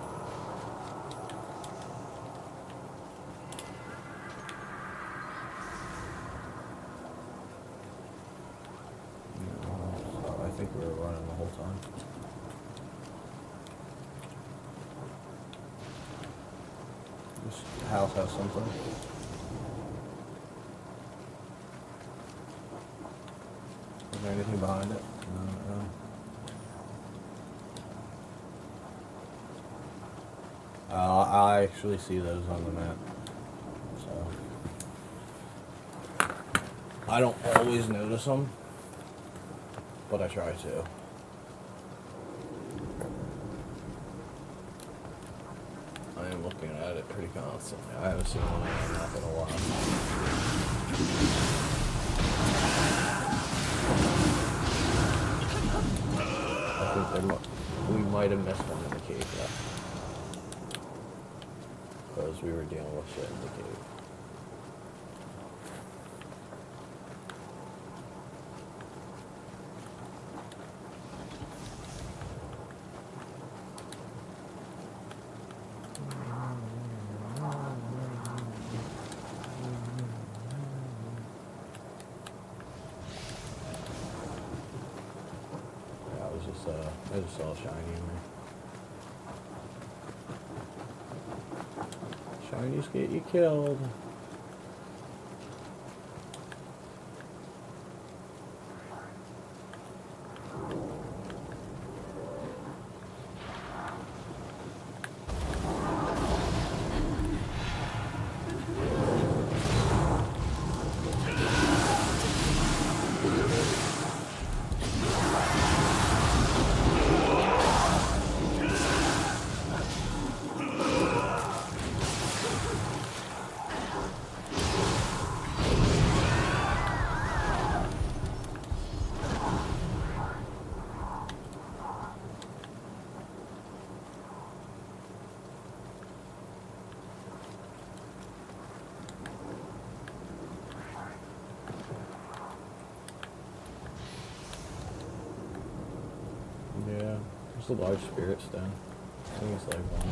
So I think we were running the whole time. house has something. Is there anything behind it? No. I actually see those on the map. So I don't always notice them, but I try to. I am looking at it pretty constantly. I haven't seen one on the map in a while. I think we might have missed one in the cave though. Because we were dealing with shit in the cave. I just saw a shiny in there. Shinies get you killed. Yeah, there's a large spirit stone. I think it's like one.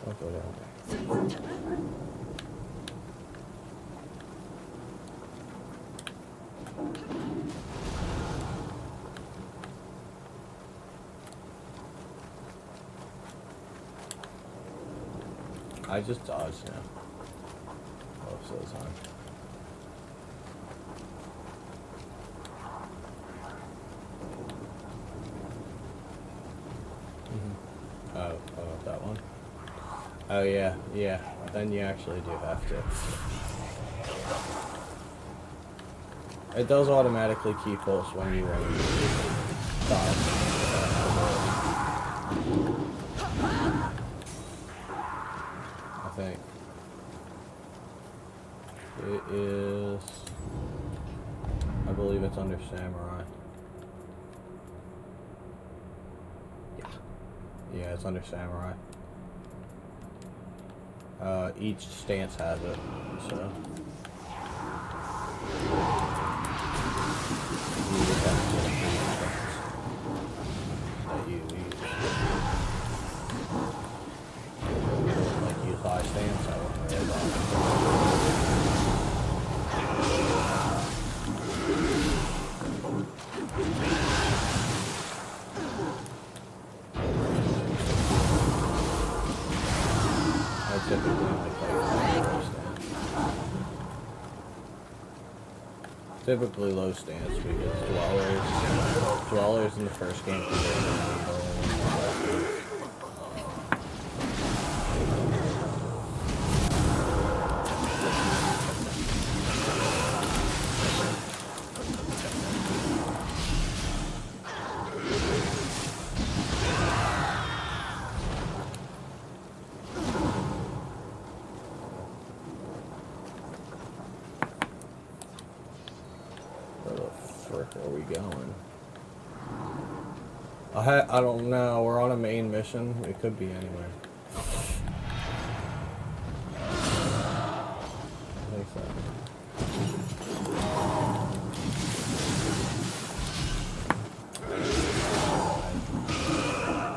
Don't go down there. I just dodged now. Most of the time. Oh, that one? Oh yeah, then you actually do have to. It does automatically keep pulse when you dodge. I think. It is... I believe it's under Samurai. Yeah, it's under Samurai. Each stance has it, so... You just have to get a that you use. Like, use high stance, I wouldn't worry about it. Typically low stance because dwellers in the first game can go Where are we going? I don't know. We're on a main mission. It could be anywhere. I think so.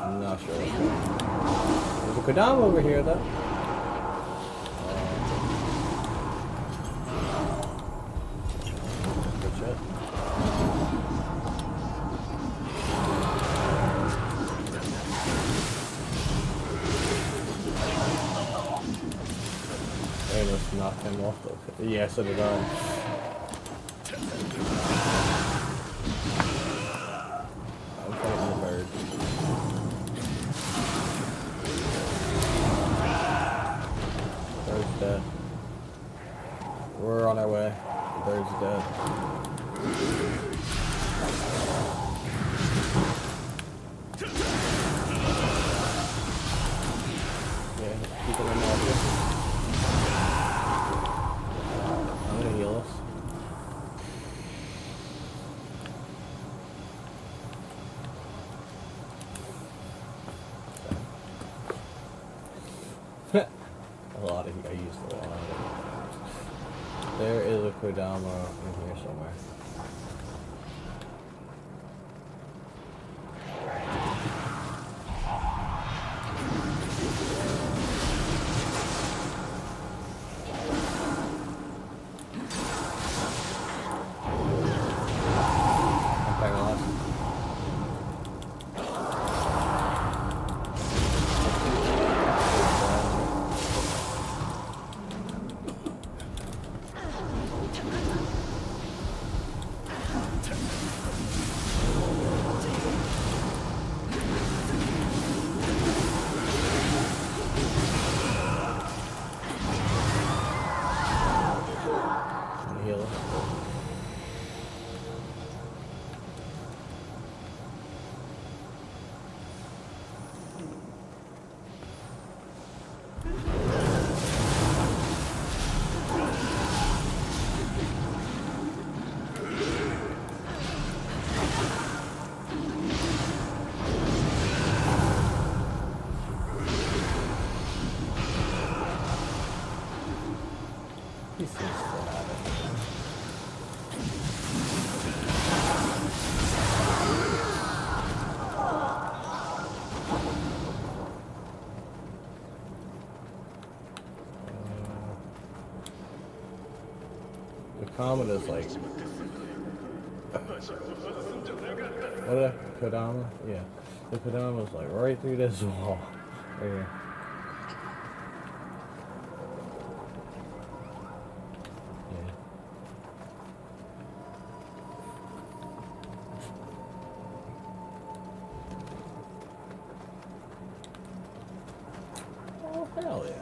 I'm not sure. There's a Kodama over here, though. Good shit. knocked him off the... Yeah, so did I. I'm fighting the bird. Bird's dead. We're on our way. The bird's dead. Yeah, keep him in motion. I'm gonna heal us. A lot of I used a lot of it. There is a Kodama in here somewhere. I'm paralyzed. Heal us. He seems to have it. The comet is like... What is that? Kodama? Yeah. The Kodama is like right through this wall. Right here. Yeah. Oh, hell yeah.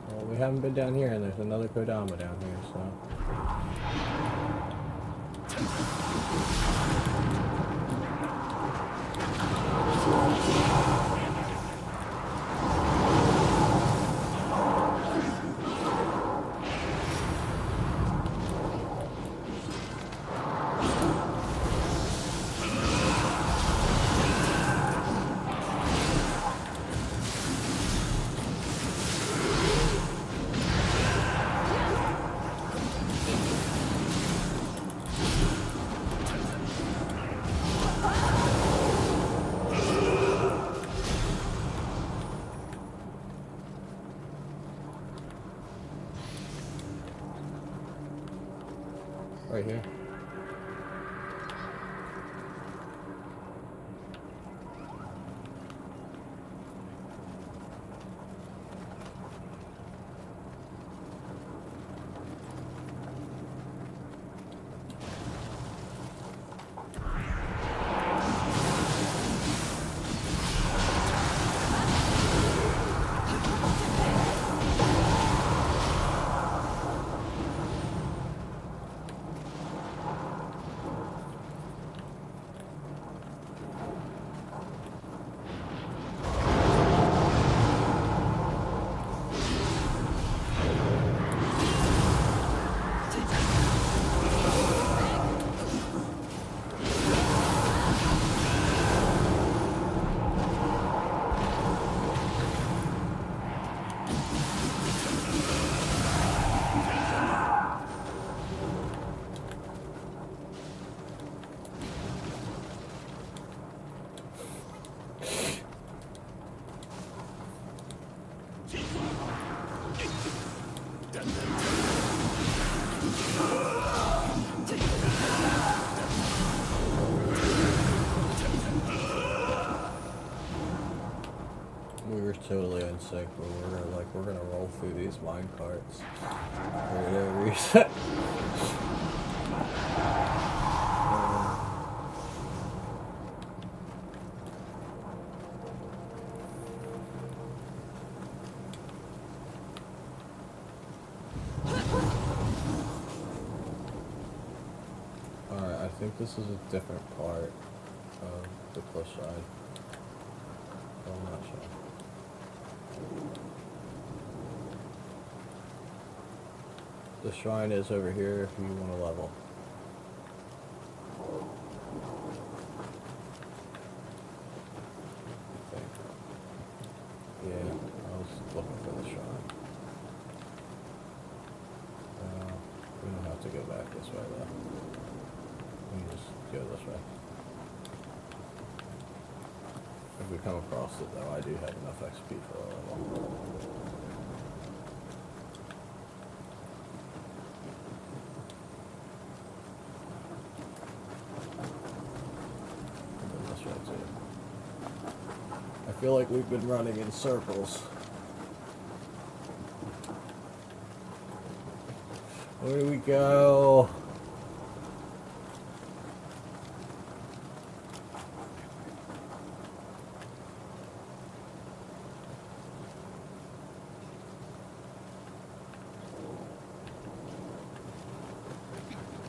Well, we haven't been down here, and there's another Kodama down here, so... totally in sync, but we're gonna roll through these mine carts for no reason. Alright, I think this is a different part of the cliff side. I'm not sure. The shrine is over here if you want to level. I think. Yeah, I was looking for the shrine. We don't have to go back this way though. We can just go this way. If we come across it though, I do have enough XP for a level. I feel like we've been running in circles. Where do we go?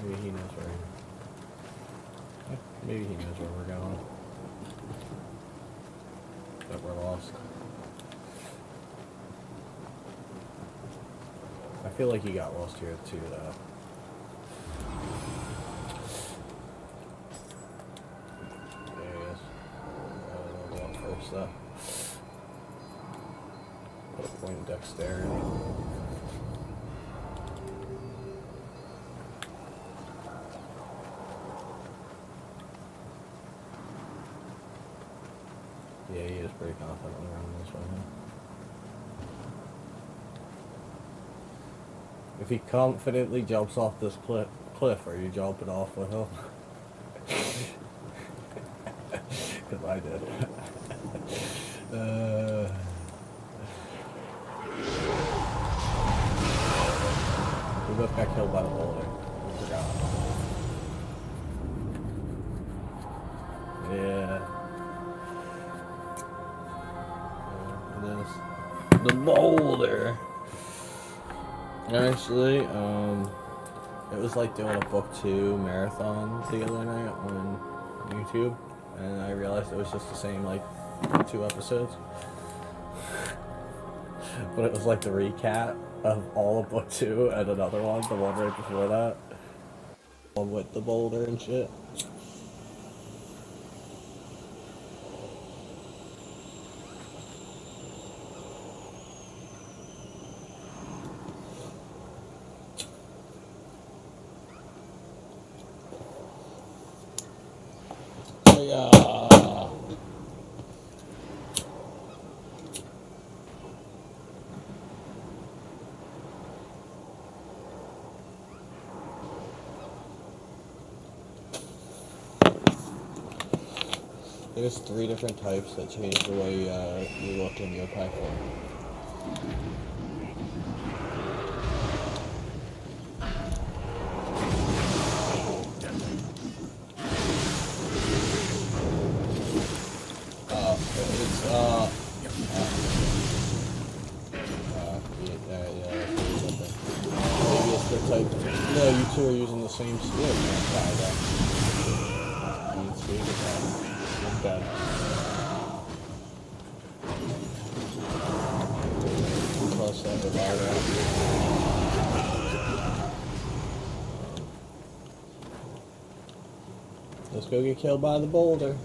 Maybe he knows where maybe he knows where we're going. But we're lost. I feel like he got lost here too, though. There he is. Walk first, though. Put a point of dexterity. Yeah, he is pretty confident around this one. If he confidently jumps off this cliff, are you jumping off with him? Because I did. We both got killed by the boulder. We forgot. Yeah. The boulder. Actually, it was like doing a book 2 marathon the other night on YouTube, and I realized it was just the same like 2 episodes, but it was like the recap of all of book 2 and another one, the one right before that, one with the boulder and shit. There's 3 different types that change the way you look in your platform. Maybe it's the type. No, you 2 are using the same skill. You see the guy. I'm dead. Plus that reviver. Let's go get killed by the boulder.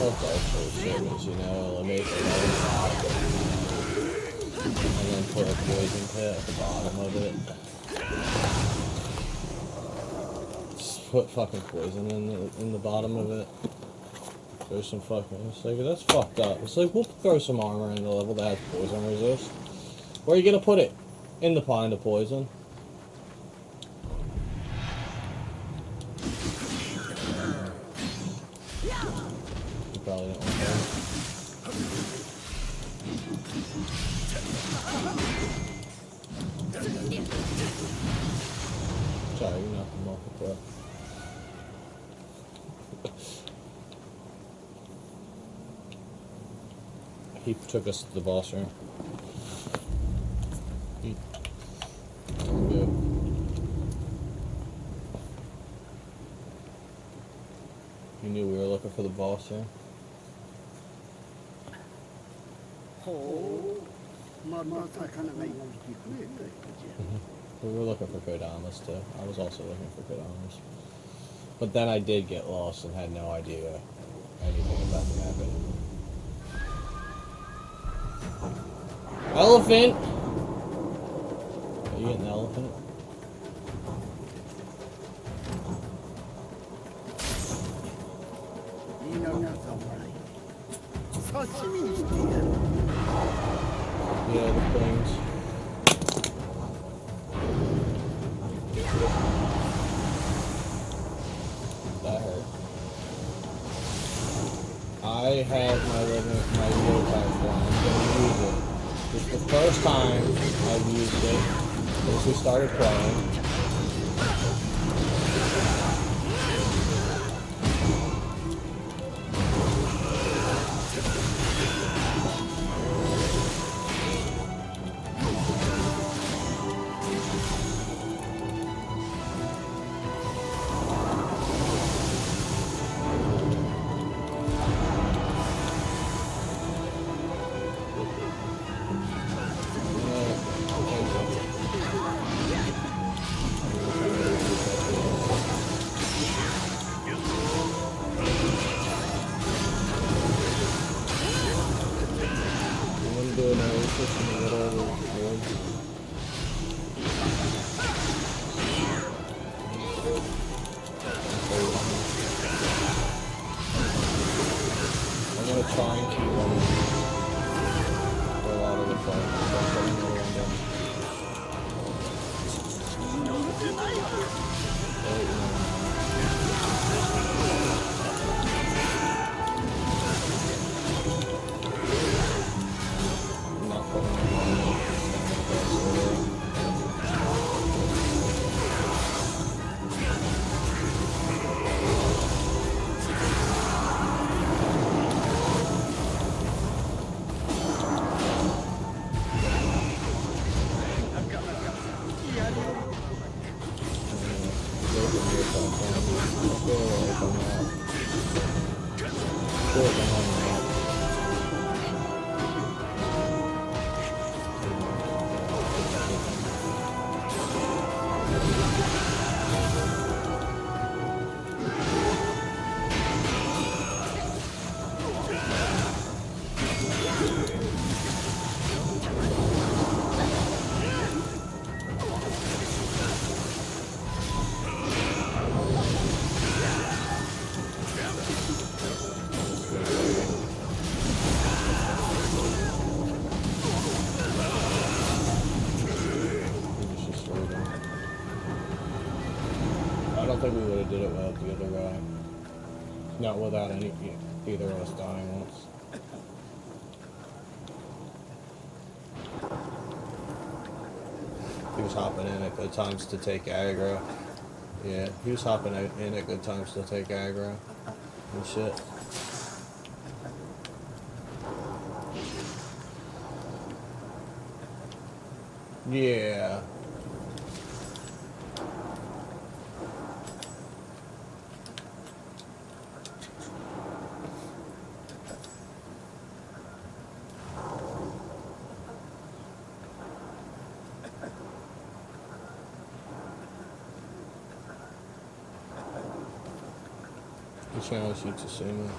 love Dark Souls shit, you know, eliminate the and then put a poison pit at the bottom of it. Just put fucking poison in the bottom of it. There's some fucking, it's like, that's fucked up. It's like, we'll throw some armor in the level that has poison resist. Where are you gonna put it? In the pond of poison. You probably don't want that. Sorry, you knocked him off the cliff. He took us to the boss room. You knew we were looking for the boss room. We were looking for Kodamas too. I was also looking for Kodamas. But then I did get lost and had no idea anything about the map anymore. Elephant! Are you getting an elephant? Yeah, the things. That hurt. I have my real platform. I'm gonna use it. It's the first time I've used it since we started playing. I don't think we would have did it without the other guy. Not without either of us dying once. He was hopping in at good times to take aggro. Yeah, he was hopping in at good times to take aggro and shit. Yeah. The channel shoots a singer.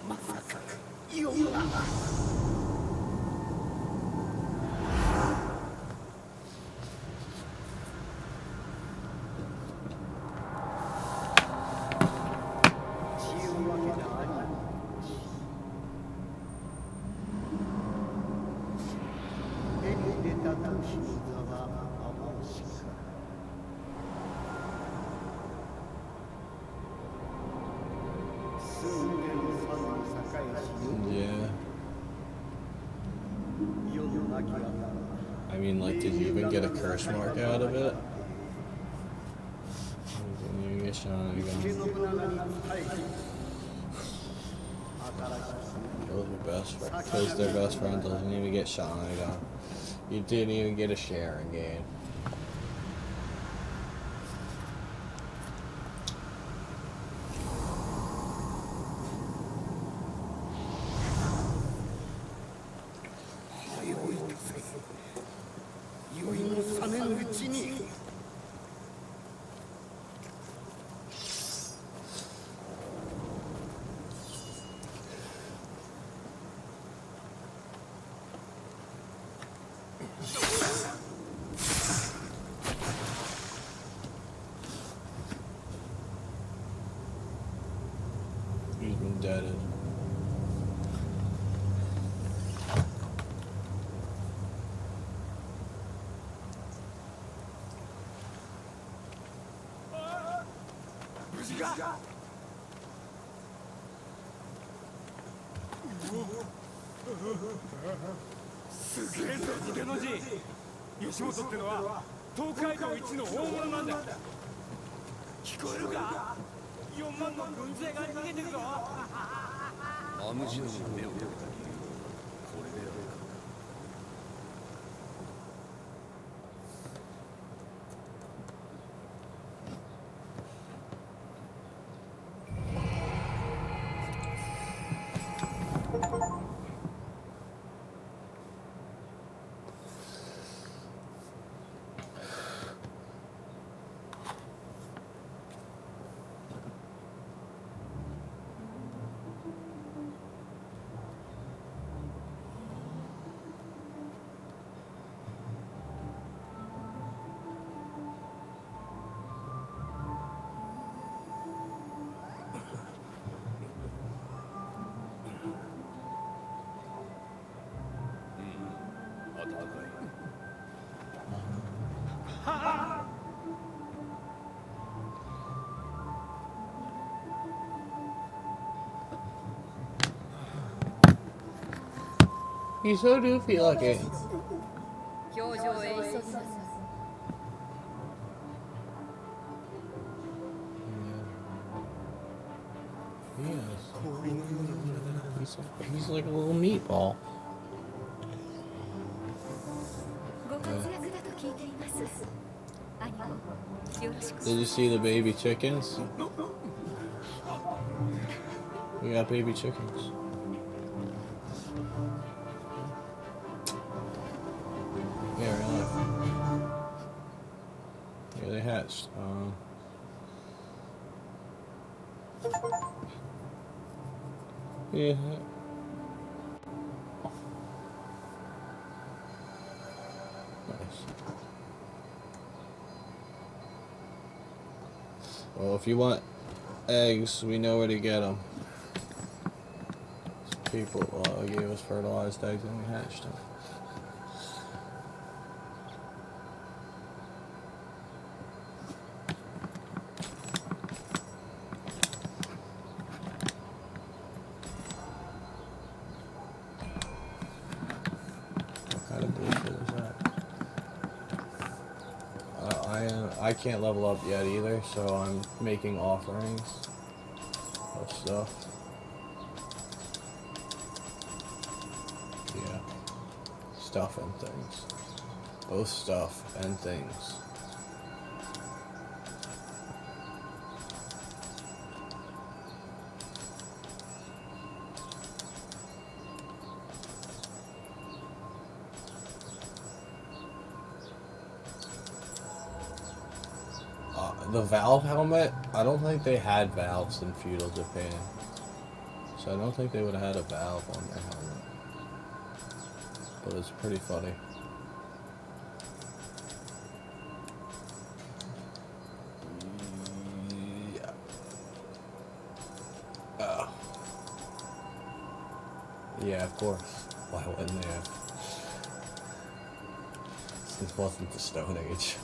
まさかヨガ。Yeah. I mean, like, did you even get a curse mark out of it? Didn't even get Sharingan. Kills your best friend. Kills their best friend. Doesn't even get Sharingan. You didn't even get a Sharingan. He's been deaded.すげえぞ秀の字。吉本ってのは東海道一の大物なんだ。聞こえるか？4万の軍勢が逃げてるぞ。マムシの目をかけたりこれでやるか。He's so doofy looking. 表情へ急ぎなさい。He's like a little meatball. ご活躍だと聞いています。兄をよろしく。 Did you see the baby chickens? We got baby chickens. Yeah, really. Yeah, they hatched. Yeah. Nice. Well, if you want eggs, we know where to get them. People gave us fertilized eggs and we hatched them. What kind of bullshit is that? I can't level up yet either, so I'm making offerings of stuff. Yeah. Stuff and things. Both stuff and things. The valve helmet, I don't think they had valves in feudal Japan. So I don't think they would have had a valve on their helmet. But it's pretty funny. Yeah. Yeah, of course. Why wouldn't they have? This wasn't the Stone Age.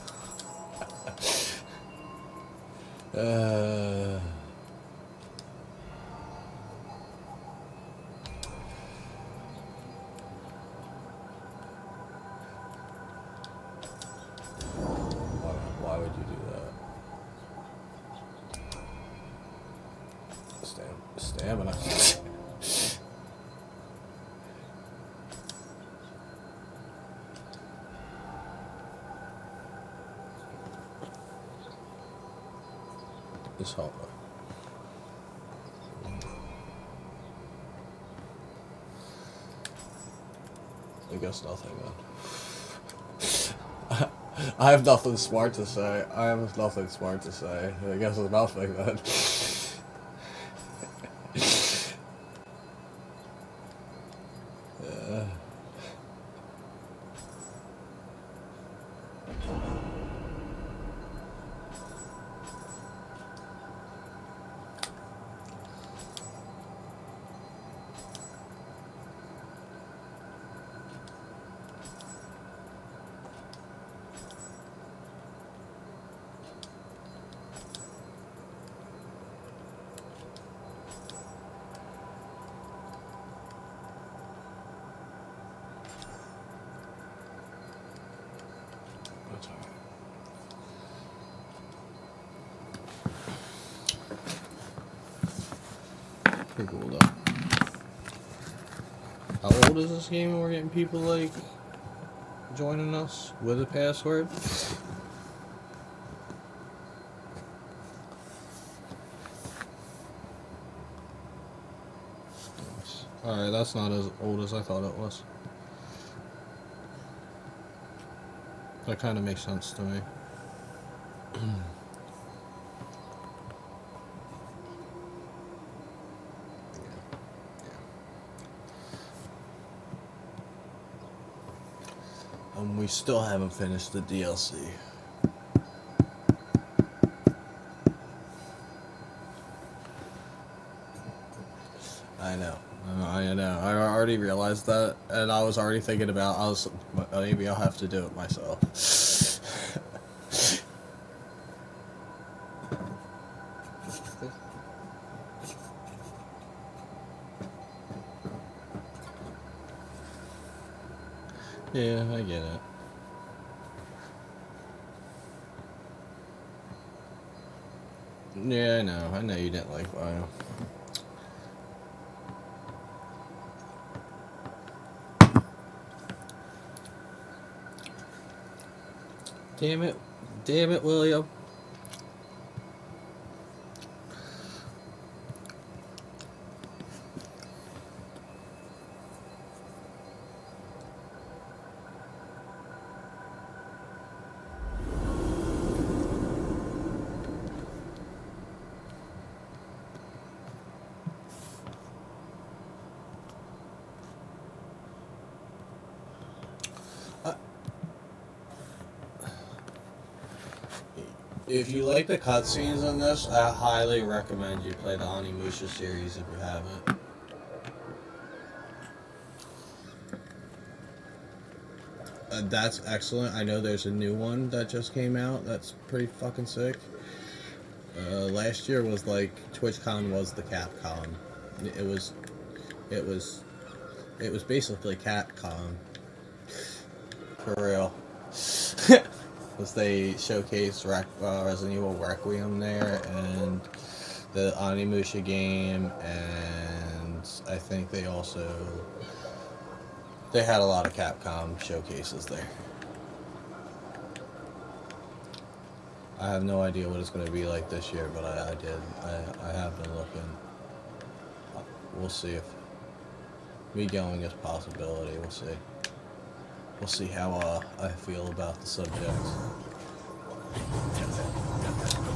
Why would you do that? Stamina. This helmet. I guess nothing then. I have nothing smart to say. I have nothing smart to say. I guess it's nothing then. That's alright. Pretty cool though. How old is this game? We're getting people like joining us with a password. Alright, that's not as old as I thought it was. That kind of makes sense to me. We still haven't finished the DLC. I know. I already realized that, and I was already thinking about, maybe I'll have to do it myself. Yeah, I get it. Yeah, I know you didn't like Bio. Damn it, William. If you like the cutscenes in this, I highly recommend you play the Onimusha series if you haven't. That's excellent. I know there's a new one that just came out that's pretty fucking sick. Last year was like TwitchCon was the Capcom. It was basically Capcom. For real. Because they showcased Resident Evil Requiem there, and the Onimusha game, and I think they had a lot of Capcom showcases there. I have no idea what it's going to be like this year, but I have been looking. We'll see if me going is a possibility. We'll see. We'll see how I feel about the subjects.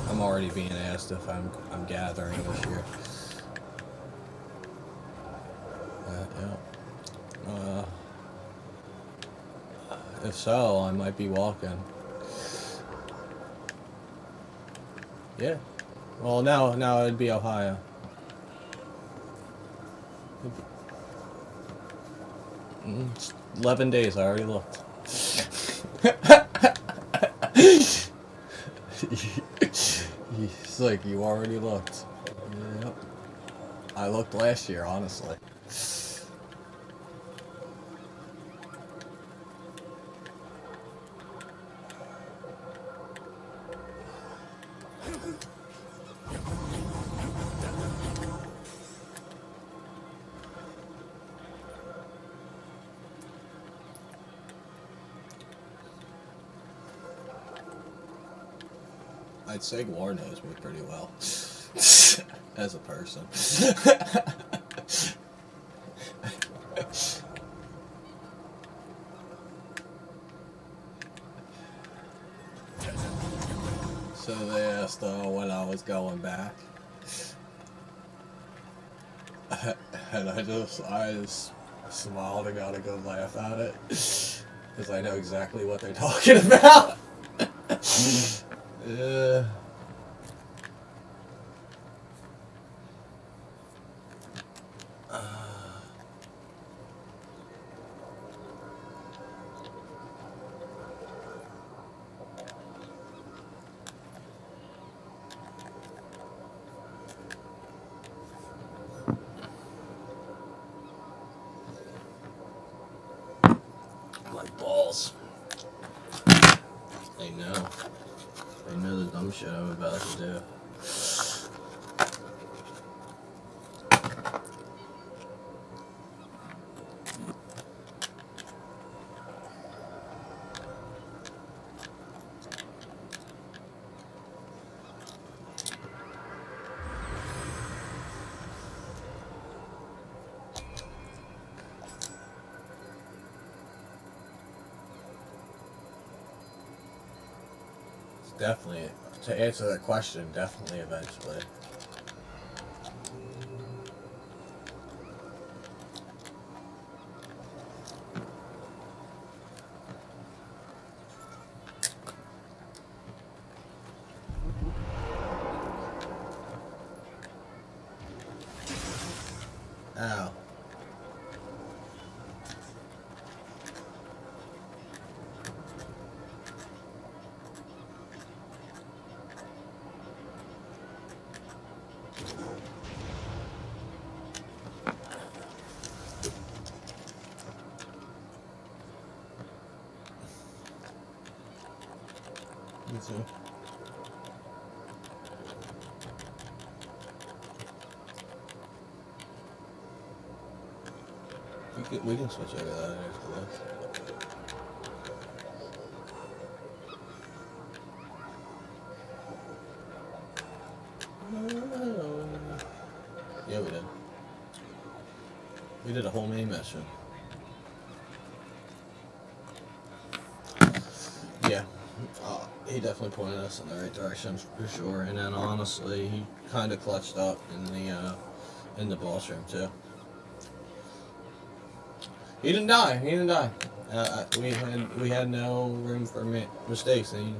I'm already being asked if I'm gathering this year. Yeah. If so, I might be walking. Yeah. Well, now it'd be Ohio. 11 days. I already looked. He's like, you already looked. Yep. I looked last year, honestly. I'd say Glor knows me pretty well. As a person. So they asked when I was going back. And I just smiled and got a good laugh at it. Because I know exactly what they're talking about. Yeah. My balls. They know. They know the dumb shit I'm about to do. Definitely. To answer that question, definitely eventually. Ow. Me too. We can switch over that after this. Yeah, we did. We did a whole main mission. Yeah. He definitely pointed us in the right direction for sure. And then honestly, he kind of clutched up in the boss room too. He didn't die. He didn't die. We had no room for mistakes. And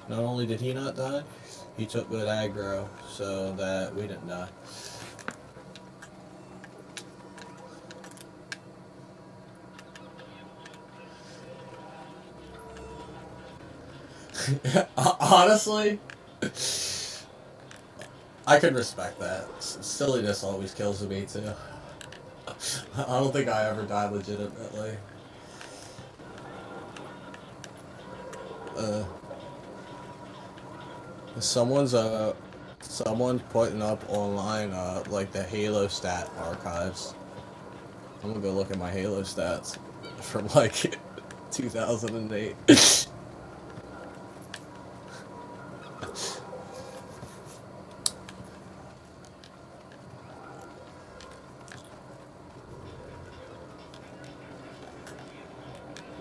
not only did he not die, he took good aggro so that we didn't die. Honestly, I could respect that. Silliness always kills me too. I don't think I ever died legitimately. Someone's putting up online like the Halo stat archives. I'm gonna go look at my Halo stats from like 2008.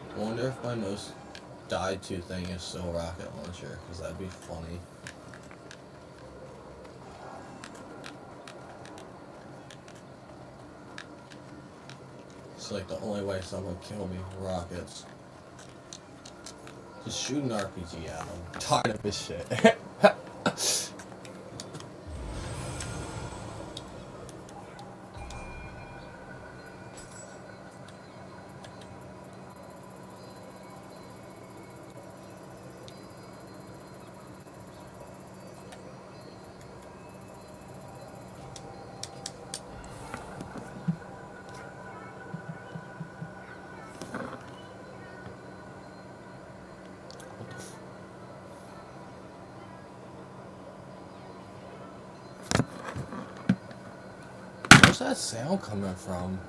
I wonder if my most died to thing is still rocket launcher, because that'd be funny. It's like the only way someone can kill me with rockets. Just shoot an RPG at him. I'm tired of this shit. Where's that sound coming from?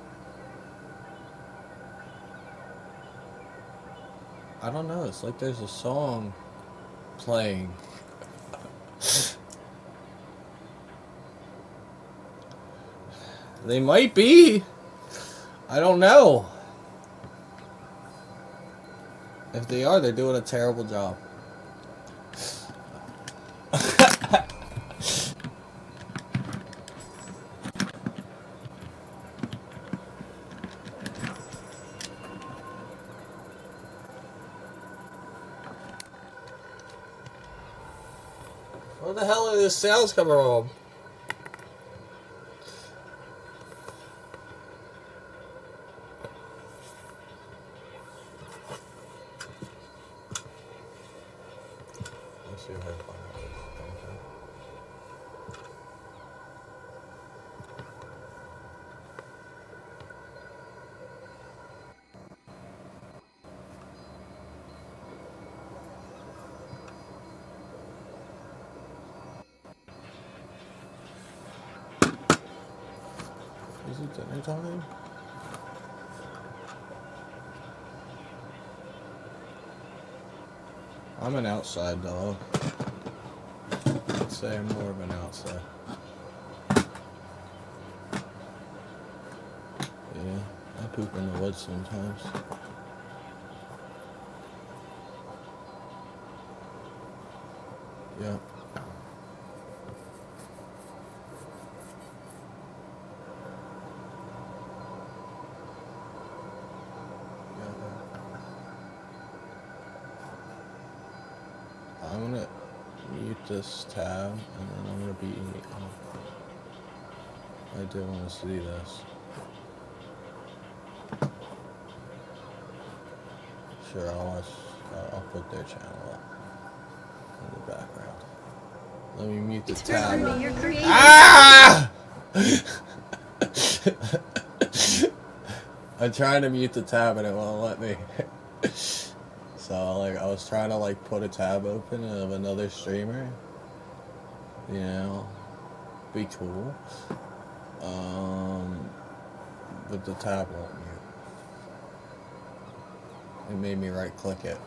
I don't know, it's like there's a song playing. They might be. I don't know. If they are, they're doing a terrible job. Where the hell are these sounds coming from? Let's see if I can find out where it's coming from. Is it dinner time? I'm an outside dog. I'd say I'm more of an outside. Yeah, I poop in the woods sometimes. Yeah. I'm gonna mute this tab, and then I'm gonna be. I do want to see this. Sure, I'll watch. I'll put their channel up in the background. Let me mute the tab. Ah! I'm trying to mute the tab and it won't let me. So like I was trying to like put a tab open of another streamer. You know, be cool. But the tab won't mute. It made me right click it.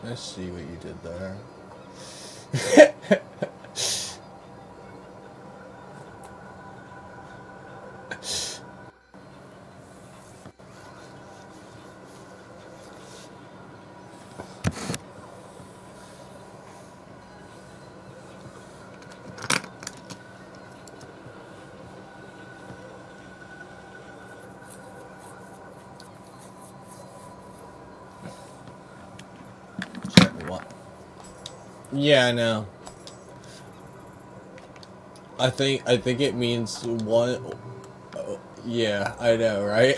Let's see what you did there. Check what? Yeah, I know. I think it means one. Yeah, I know, right?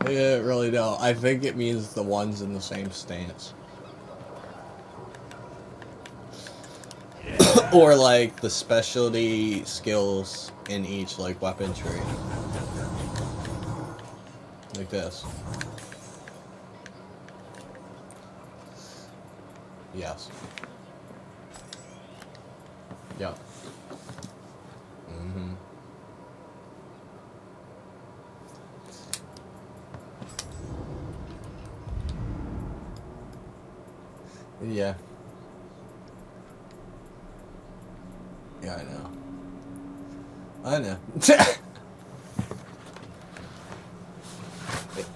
Yeah, really don't. I think it means the one's in the same stance. Or like the specialty skills in each like weapon tree. Like this. Yes. Yeah. Mm-hmm. Yeah. Yeah, I know. I know.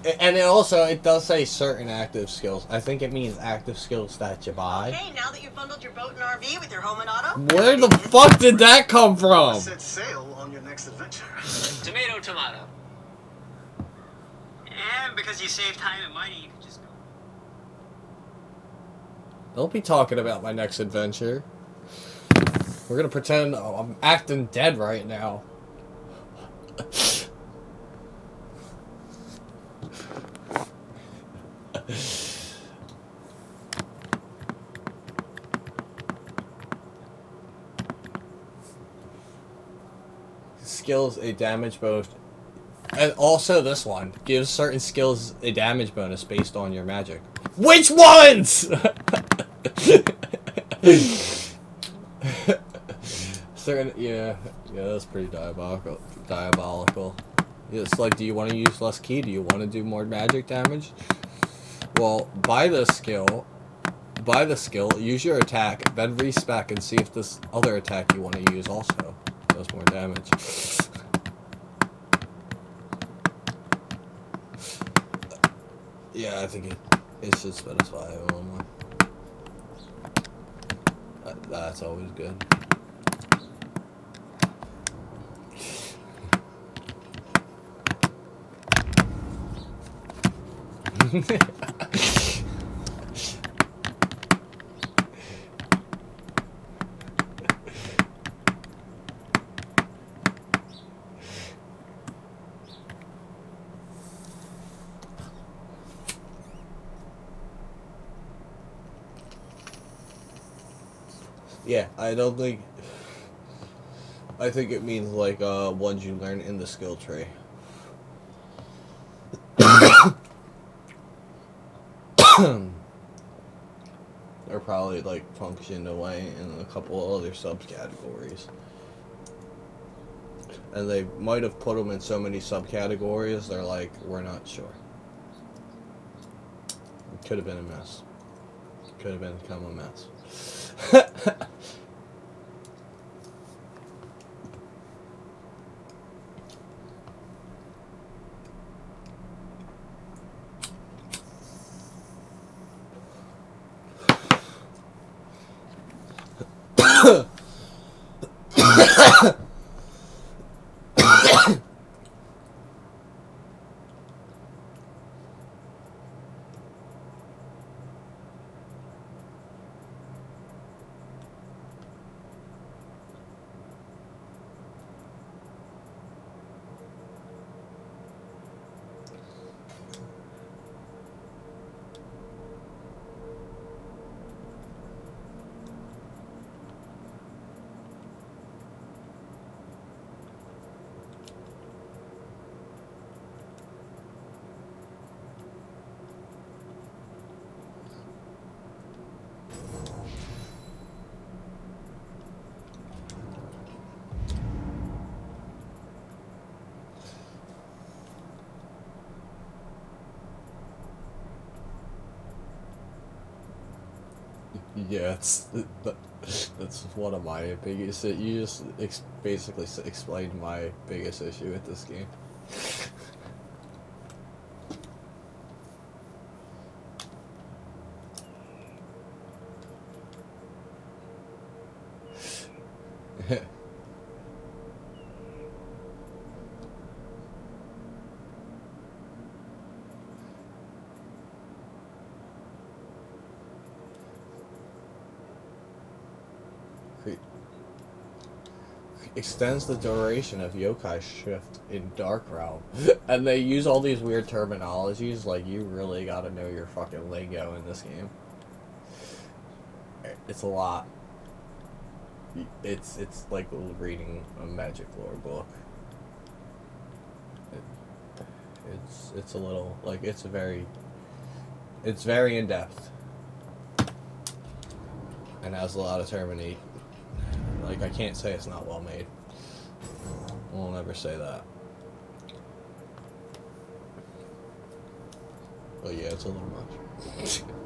And it also, it does say certain active skills. I think it means active skills that you buy. Okay, now that you've bundled your boat and RV with your home and auto. Where the fuck did that come from? Set sail on your next adventure. Tomato, tomato. And because you save time and money, you can just go. Don't be talking about my next adventure. We're gonna pretend I'm acting dead right now. Skills a damage bonus. And also this one gives certain skills a damage bonus based on your magic. Which ones? Certain, yeah, that's pretty diabolical. It's like, do you want to use less ki? Do you want to do more magic damage? Well, buy the skill, use your attack, then respec and see if this other attack you want to use also does more damage. Yeah, I think it should specify it one more. That's always good. Yeah, I think it means like ones you learn in the skill tree. They're probably like functioned away in a couple of other subcategories. And they might have put them in so many subcategories, they're like, we're not sure. It could have been a mess. Could have become a mess. Yeah, that's one of my biggest. You just basically explained my biggest issue with this game. Extends the duration of yokai shift in Dark Realm. And they use all these weird terminologies, like you really gotta know your fucking lingo in this game. It's a lot. It's like reading a magic lore book. It's a little, like, it's very in depth. And has a lot of termini. Like, I can't say it's not well made. We'll never say that. But yeah, it's a little much.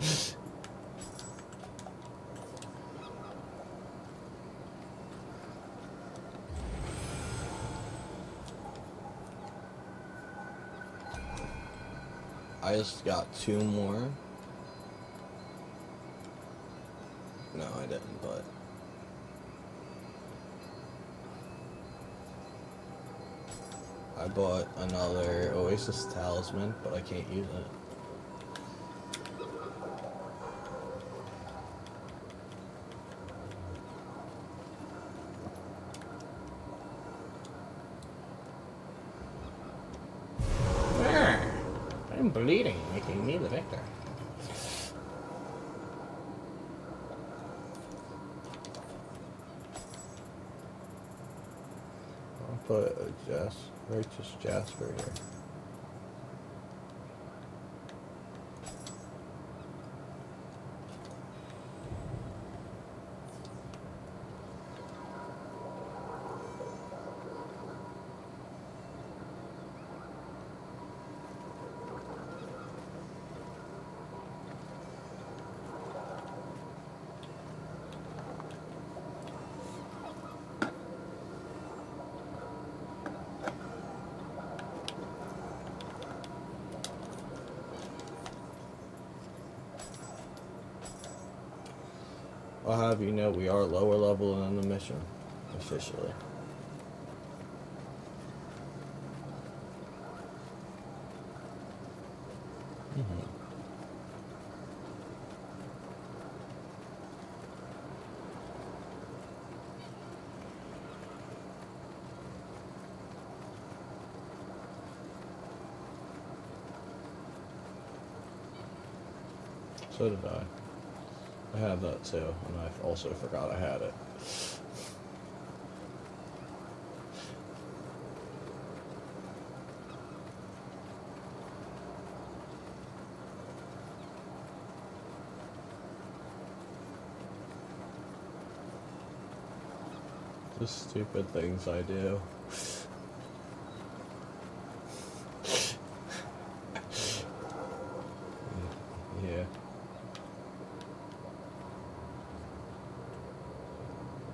I just got 2 more. No, I didn't, but... I bought another Oasis Talisman, but I can't use it. I'm bleeding, making me the victor. I'll put a righteous Jasper here. I'll have you know we are lower level in the mission, officially. So did I. I had that too, and I also forgot I had it. The stupid things I do. Yeah.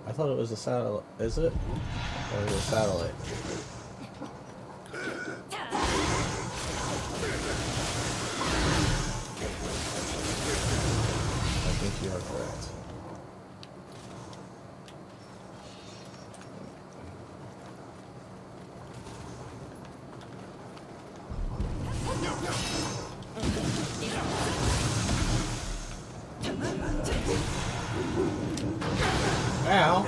I thought it was a satellite. Is it? Or is it a satellite? I think you are correct. Ow!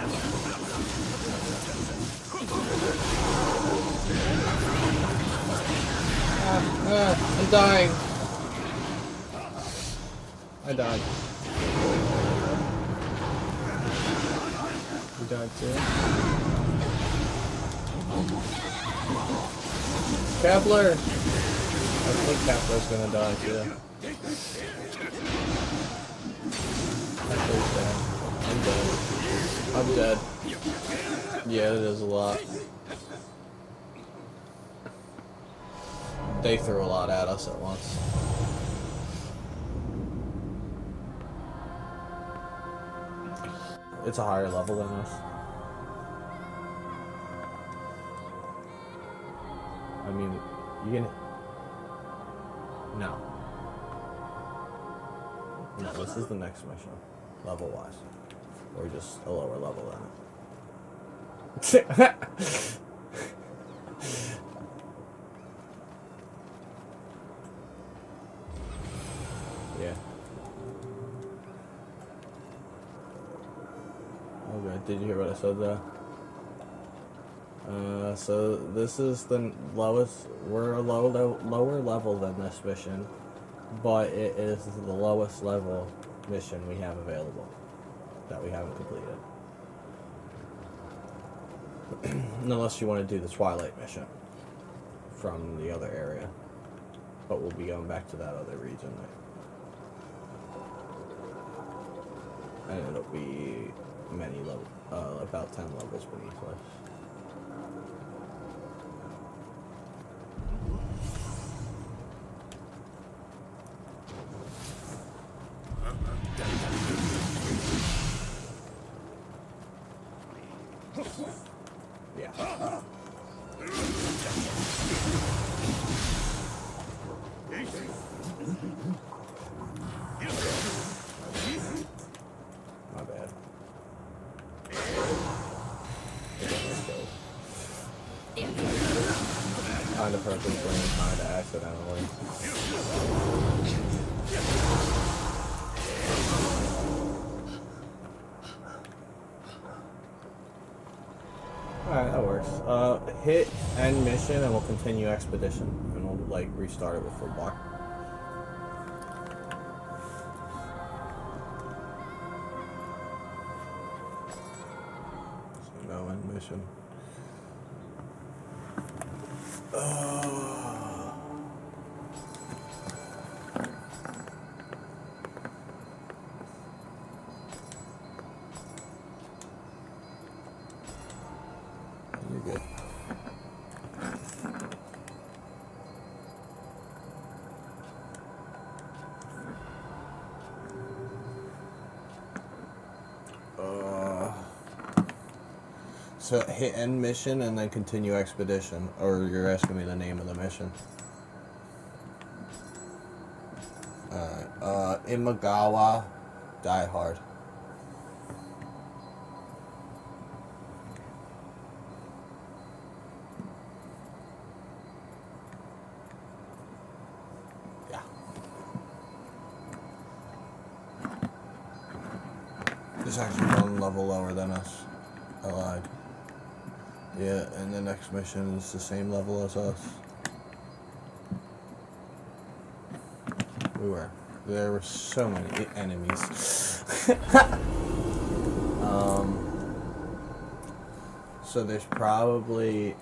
I'm dying. I died. You died too? Kepler! I think Kepler's gonna die too. Kepler's dead. I'm dead. I'm dead. Yeah, it is a lot. They threw a lot at us at once. It's a higher level than us. I mean, you can... No. No, this is the next mission, level-wise. Or just a lower level than it. Yeah. Okay, did you hear what I said there? So this is the lowest, we're a lower level than this mission, but it is the lowest level mission we have available that we haven't completed. Unless you want to do the Twilight mission from the other area, but we'll be going back to that other region. And it'll be many level, about 10 levels beneath us. Yeah. kind of purposely and kind of accidentally. Alright, that works. Hit end mission and we'll continue expedition. And we'll, like, restart it with full bar. So, no end mission. You're good. So hit end mission and then continue expedition, or you're asking me the name of the mission? Alright, Imagawa, Die Hard. Yeah. It's actually one level lower than us. I lied. Yeah, and the next mission is the same level as us. There were so many enemies. So there's probably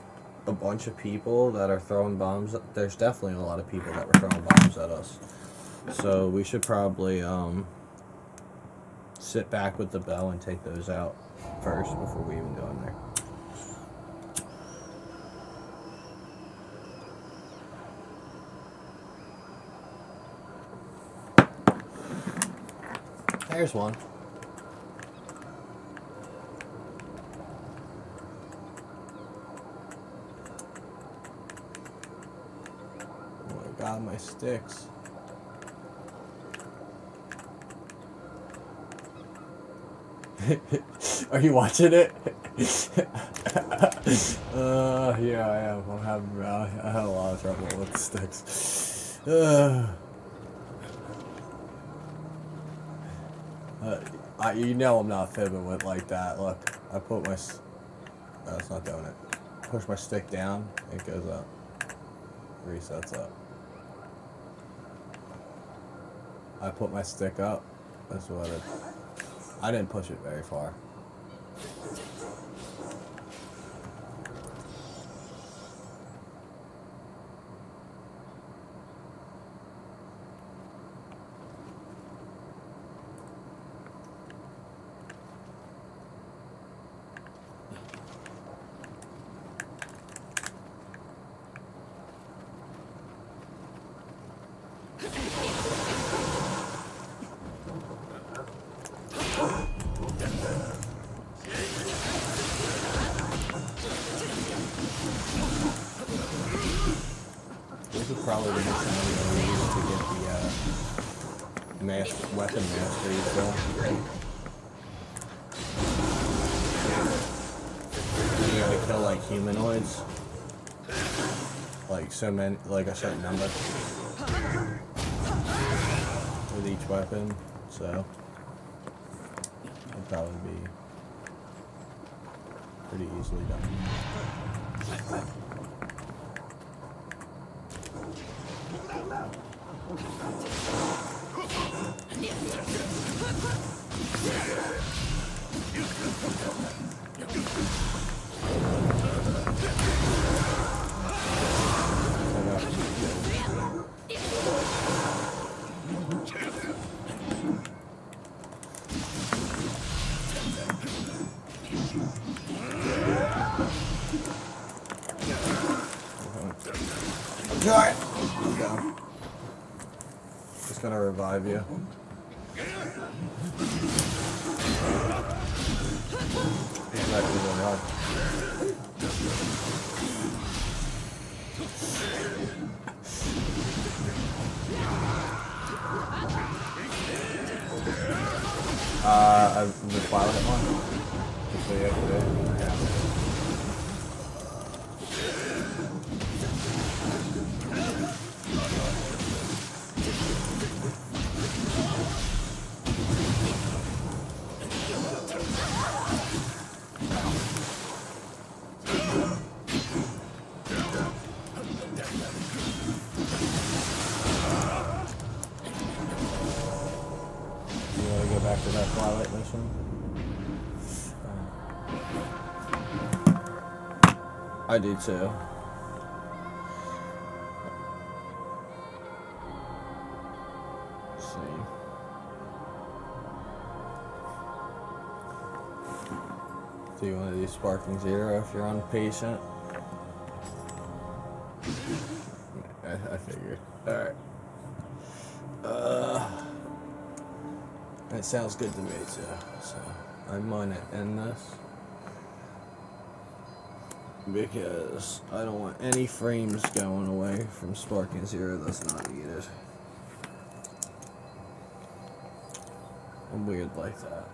a bunch of people that are throwing bombs. There's definitely a lot of people that were throwing bombs at us. So we should probably sit back with the bell and take those out first before we even go in there. There's one. Oh my god, my sticks. Are you watching it? Yeah, I am. I had a lot of trouble with the sticks. You know I'm not fibbing with like that. Look, I put my... No, it's not doing it. Push my stick down, it goes up. Resets up. I put my stick up. That's what it... I didn't push it very far. This is probably the mission I'm going to use to get the weapon mastery, so. You gotta kill like humanoids. Like so many, like a certain number. With each weapon, so. It'll probably be pretty easily done. Alright. Go. Just gonna revive you. He's not even gonna run. The Twilight one? So yesterday. back to that Twilight mission. I do too. See. Do you want to do Sparking Zero if you're impatient? I figured. Alright. That sounds good to me too. So I'm gonna end this because I don't want any frames going away from Sparking Zero that's not needed. I'm weird like that.